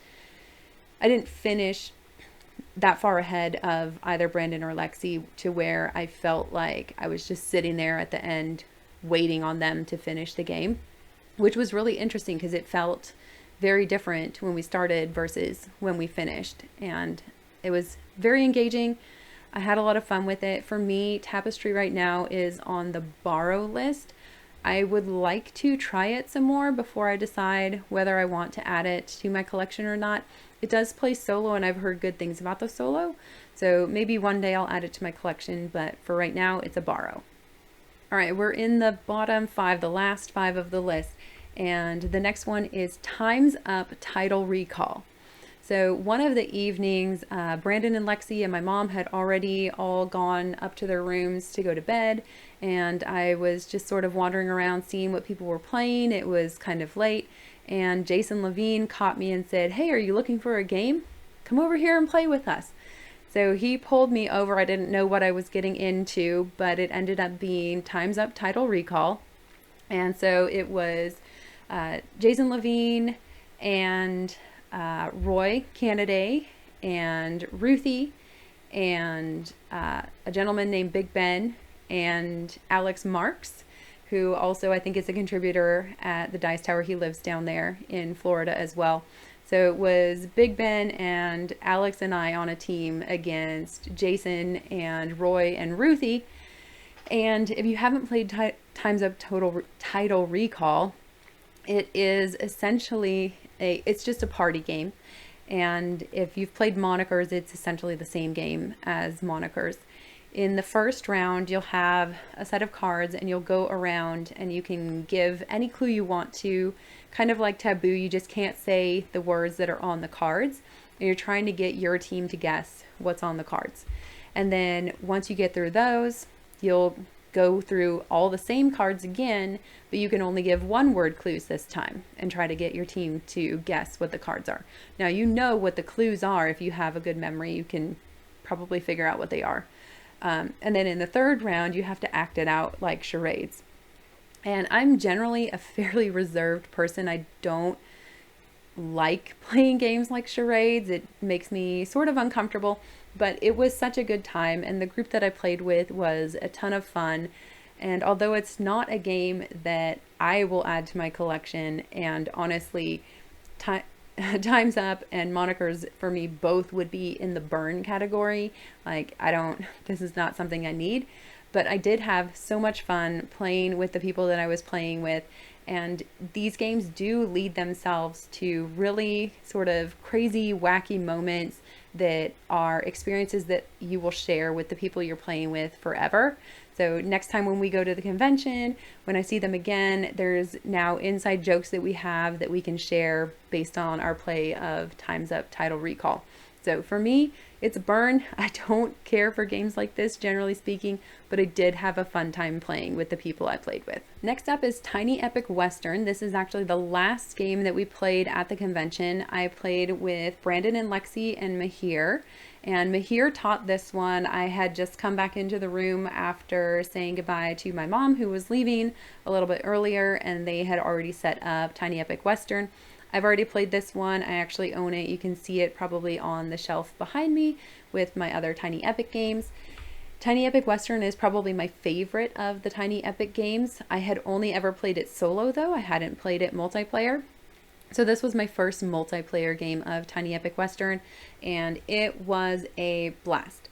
finish that far ahead of either Brandon or Lexi to where I felt like I was just sitting there at the end waiting on them to finish the game, which was really interesting because it felt very different when we started versus when we finished, and it was very engaging. I had a lot of fun with it. For me, Tapestry right now is on the borrow list. I would like to try it some more before I decide whether I want to add it to my collection or not. It does play solo, and I've heard good things about the solo, so maybe one day I'll add it to my collection, but for right now it's a borrow. All right, we're in the bottom 5, the last 5 of the list, and the next one is Time's Up Title Recall. So one of the evenings, Brandon and Lexi and my mom had already all gone up to their rooms to go to bed, and I was just sort of wandering around seeing what people were playing. It was kind of late, and Jason Levine caught me and said, "Hey, are you looking for a game? Come over here and play with us." So he pulled me over. I didn't know what I was getting into, but it ended up being Time's Up Title Recall. And so it was Jason Levine and Roy Canaday and Ruthie and a gentleman named Big Ben and Alex Marks, who also I think is a contributor at the Dice Tower. He lives down there in Florida as well. So it was Big Ben and Alex and I on a team against Jason and Roy and Ruthie. And if you haven't played Time's Up Title Recall, it is essentially it's just a party game. And if you've played Monikers, it's essentially the same game as Monikers. In the first round, you'll have a set of cards, and you'll go around and you can give any clue you want to, kind of like Taboo. You just can't say the words that are on the cards, and you're trying to get your team to guess what's on the cards. And then once you get through those, you'll go through all the same cards again, but you can only give 1-word clues this time and try to get your team to guess what the cards are. Now, you know what the clues are. If you have a good memory, you can probably figure out what they are. And then in the third round, you have to act it out like charades. And I'm generally a fairly reserved person. I don't like playing games like charades. It makes me sort of uncomfortable, but it was such a good time, and the group that I played with was a ton of fun. And although it's not a game that I will add to my collection, and honestly, Time's Up and Monikers for me both would be in the burn category. Like, this is not something I need, but I did have so much fun playing with the people that I was playing with. And these games do lead themselves to really sort of crazy, wacky moments that are experiences that you will share with the people you're playing with forever. So next time when we go to the convention, when I see them again, there's now inside jokes that we have that we can share based on our play of Time's Up Title Recall. So for me, it's a burn. I don't care for games like this, generally speaking, but I did have a fun time playing with the people I played with. Next up is Tiny Epic Western. This is actually the last game that we played at the convention. I played with Brandon and Lexi and Mahir, and Mahir taught this one. I had just come back into the room after saying goodbye to my mom, who was leaving a little bit earlier, and they had already set up Tiny Epic Western. I've already played this one. I actually own it. You can see it probably on the shelf behind me with my other Tiny Epic games. Tiny Epic Western is probably my favorite of the Tiny Epic games. I had only ever played it solo though. I hadn't played it multiplayer. So this was my first multiplayer game of Tiny Epic Western, and it was a blast.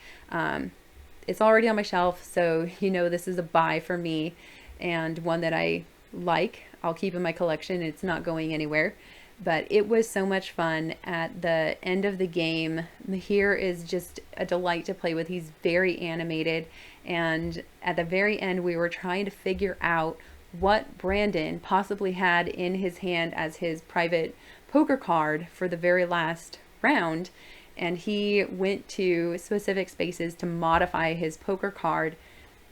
It's already on my shelf, so you know this is a buy for me, and one that I like. I'll keep in my collection. It's not going anywhere. But it was so much fun. At the end of the game, Mahir is just a delight to play with. He's very animated, and at the very end we were trying to figure out what Brandon possibly had in his hand as his private poker card for the very last round, and he went to specific spaces to modify his poker card,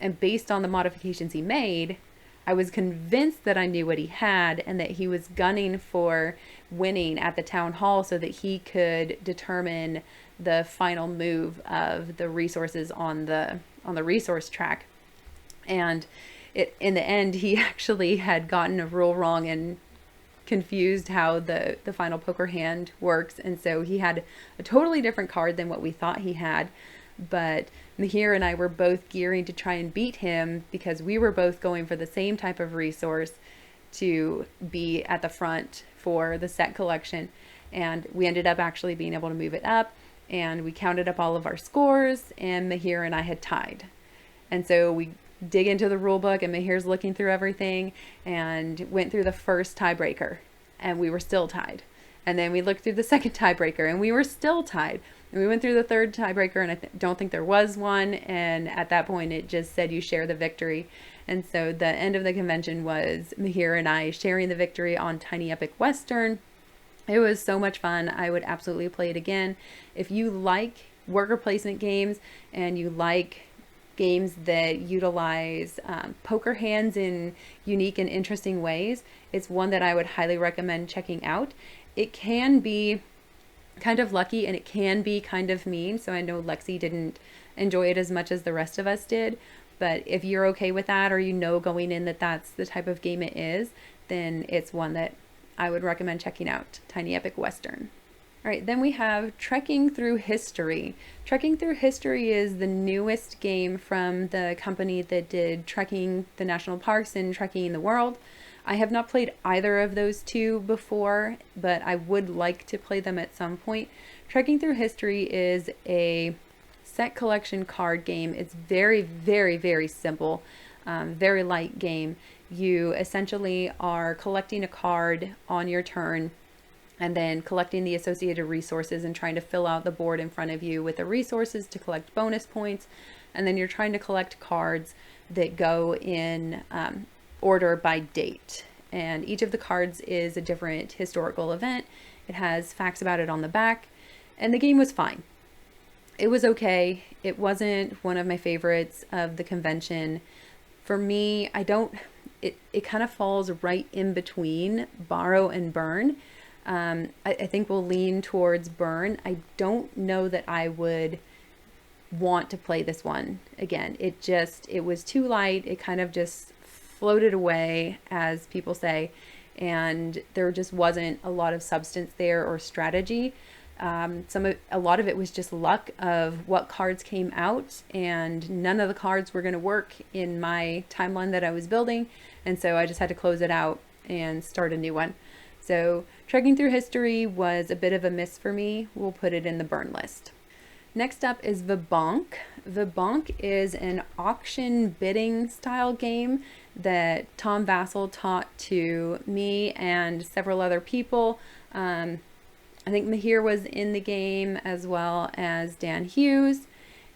and based on the modifications he made, I was convinced that I knew what he had and that he was gunning for winning at the town hall so that he could determine the final move of the resources on the resource track. And in the end, he actually had gotten a rule wrong and confused how the final poker hand works. And so he had a totally different card than what we thought he had. But Mahir and I were both gearing to try and beat him because we were both going for the same type of resource to be at the front for the set collection. And we ended up actually being able to move it up, and we counted up all of our scores, and Mahir and I had tied. And so we dig into the rule book, and Mahir's looking through everything and went through the first tiebreaker, and we were still tied. And then we looked through the second tiebreaker, and we were still tied. And we went through the third tiebreaker, and I don't think there was one. And at that point, it just said you share the victory. And so the end of the convention was Mahir and I sharing the victory on Tiny Epic Western. It was so much fun. I would absolutely play it again. If you like worker placement games and you like games that utilize poker hands in unique and interesting ways, it's one that I would highly recommend checking out. It can be kind of lucky and it can be kind of mean, so I know Lexi didn't enjoy it as much as the rest of us did, but if you're okay with that, or you know going in that that's the type of game it is, then it's one that I would recommend checking out, Tiny Epic Western. All right, then we have Trekking Through History. Trekking Through History is the newest game from the company that did Trekking the National Parks and Trekking the World. I have not played either of those two before, but I would like to play them at some point. Trekking Through History is a set collection card game. It's very, very, very simple, very light game. You essentially are collecting a card on your turn and then collecting the associated resources and trying to fill out the board in front of you with the resources to collect bonus points. And then you're trying to collect cards that go in order by date. And each of the cards is a different historical event. It has facts about it on the back. And the game was fine. It was okay. It wasn't one of my favorites of the convention. For me, it kind of falls right in between Borrow and Burn. I think we'll lean towards Burn. I don't know that I would want to play this one again. It was too light. It kind of just floated away, as people say, and there just wasn't a lot of substance there or strategy. A lot of it was just luck of what cards came out, and none of the cards were going to work in my timeline that I was building, and so I just had to close it out and start a new one. So Trekking Through History was a bit of a miss for me. We'll put it in the burn list. Next up is Vabanque. Vabanque is an auction bidding style game that Tom Vassell taught to me and several other people. I think Mahir was in the game as well as Dan Hughes,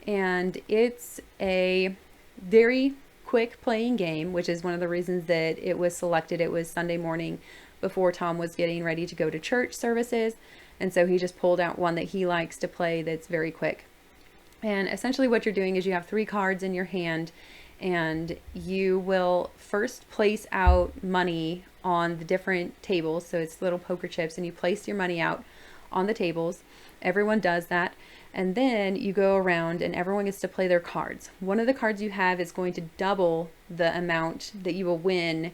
and it's a very quick playing game, which is one of the reasons that it was selected. It was Sunday morning before Tom was getting ready to go to church services, and so he just pulled out one that he likes to play that's very quick. And essentially what you're doing is you have 3 cards in your hand, and you will first place out money on the different tables. So it's little poker chips, and you place your money out on the tables. Everyone does that. And then you go around and everyone gets to play their cards. One of the cards you have is going to double the amount that you will win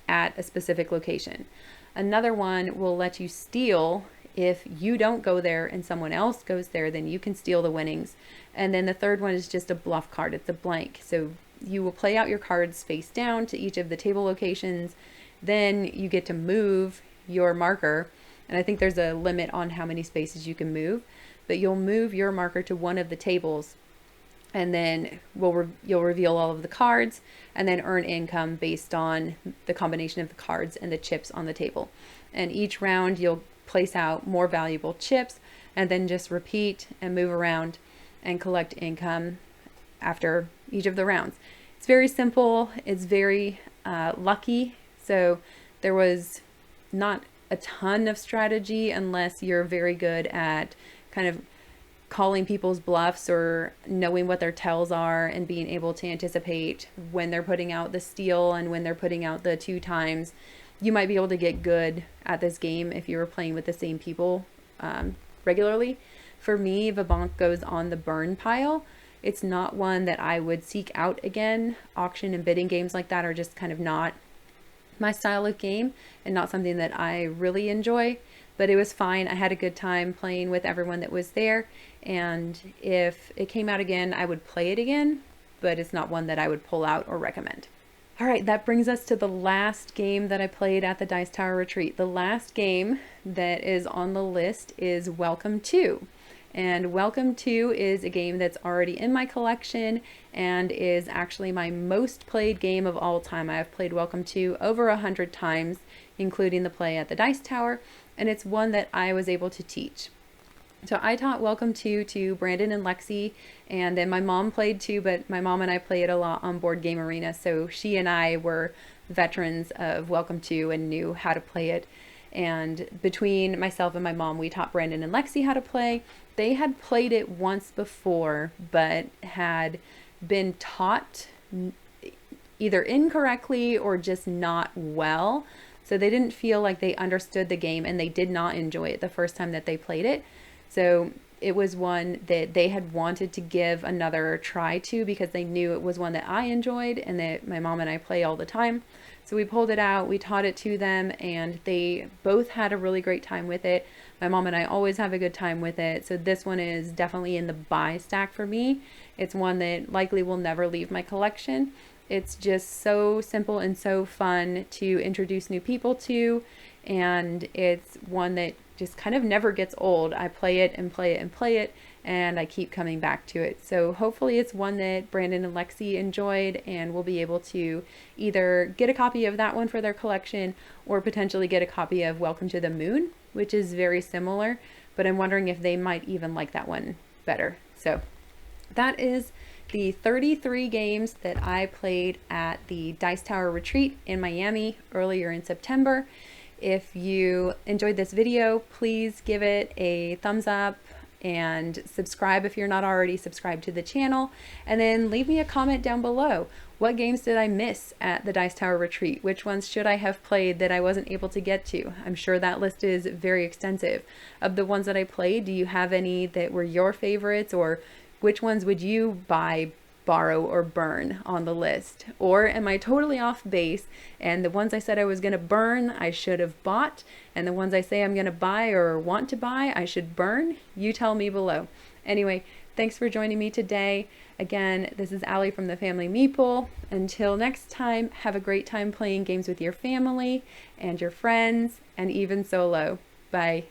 at a specific location. Another one will let you steal if you don't go there and someone else goes there, then you can steal the winnings. And then the third one is just a bluff card. It's a blank. So you will play out your cards face down to each of the table locations. Then you get to move your marker. And I think there's a limit on how many spaces you can move, but you'll move your marker to one of the tables, and then you'll reveal all of the cards and then earn income based on the combination of the cards and the chips on the table. And each round you'll place out more valuable chips and then just repeat and move around and collect income after each of the rounds. It's very simple. It's very lucky. So there was not a ton of strategy unless you're very good at kind of calling people's bluffs or knowing what their tells are and being able to anticipate when they're putting out the steal and when they're putting out the 2 times. You might be able to get good at this game if you were playing with the same people regularly. For me, Vabanque goes on the burn pile. It's not one that I would seek out again. Auction and bidding games like that are just kind of not my style of game and not something that I really enjoy, but it was fine. I had a good time playing with everyone that was there, and if it came out again, I would play it again, but it's not one that I would pull out or recommend. All right, that brings us to the last game that I played at the Dice Tower Retreat. The last game that is on the list is Welcome To. And Welcome To is a game that's already in my collection and is actually my most played game of all time. I have played Welcome To over 100 times, including the play at the Dice Tower, and it's one that I was able to teach. So I taught Welcome to Brandon and Lexi, and then my mom played too, but my mom and I play it a lot on Board Game Arena, so she and I were veterans of Welcome To and knew how to play it. And between myself and my mom, we taught Brandon and Lexi how to play. They had played it once before, but had been taught either incorrectly or just not well. So they didn't feel like they understood the game, and they did not enjoy it the first time that they played it. So it was one that they had wanted to give another try to because they knew it was one that I enjoyed and that my mom and I play all the time. So we pulled it out, we taught it to them, and they both had a really great time with it. My mom and I always have a good time with it. So this one is definitely in the buy stack for me. It's one that likely will never leave my collection. It's just so simple and so fun to introduce new people to, and it's one that just kind of never gets old. I play it and play it and play it, and I keep coming back to it. So hopefully it's one that Brandon and Lexi enjoyed, and we'll be able to either get a copy of that one for their collection or potentially get a copy of Welcome to the Moon, which is very similar, but I'm wondering if they might even like that one better. So that is the 33 games that I played at the Dice Tower Retreat in Miami earlier in September. If you enjoyed this video, please give it a thumbs up and subscribe if you're not already subscribed to the channel, and then leave me a comment down below. What games did I miss at the Dice Tower Retreat? Which ones should I have played that I wasn't able to get to? I'm sure that list is very extensive. Of the ones that I played, do you have any that were your favorites, or which ones would you buy, borrow, or burn on the list? Or am I totally off base and the ones I said I was going to burn I should have bought, and the ones I say I'm going to buy or want to buy I should burn? You tell me below. Anyway, thanks for joining me today. Again, this is Allie from the Family Meeple. Until next time, have a great time playing games with your family and your friends and even solo. Bye.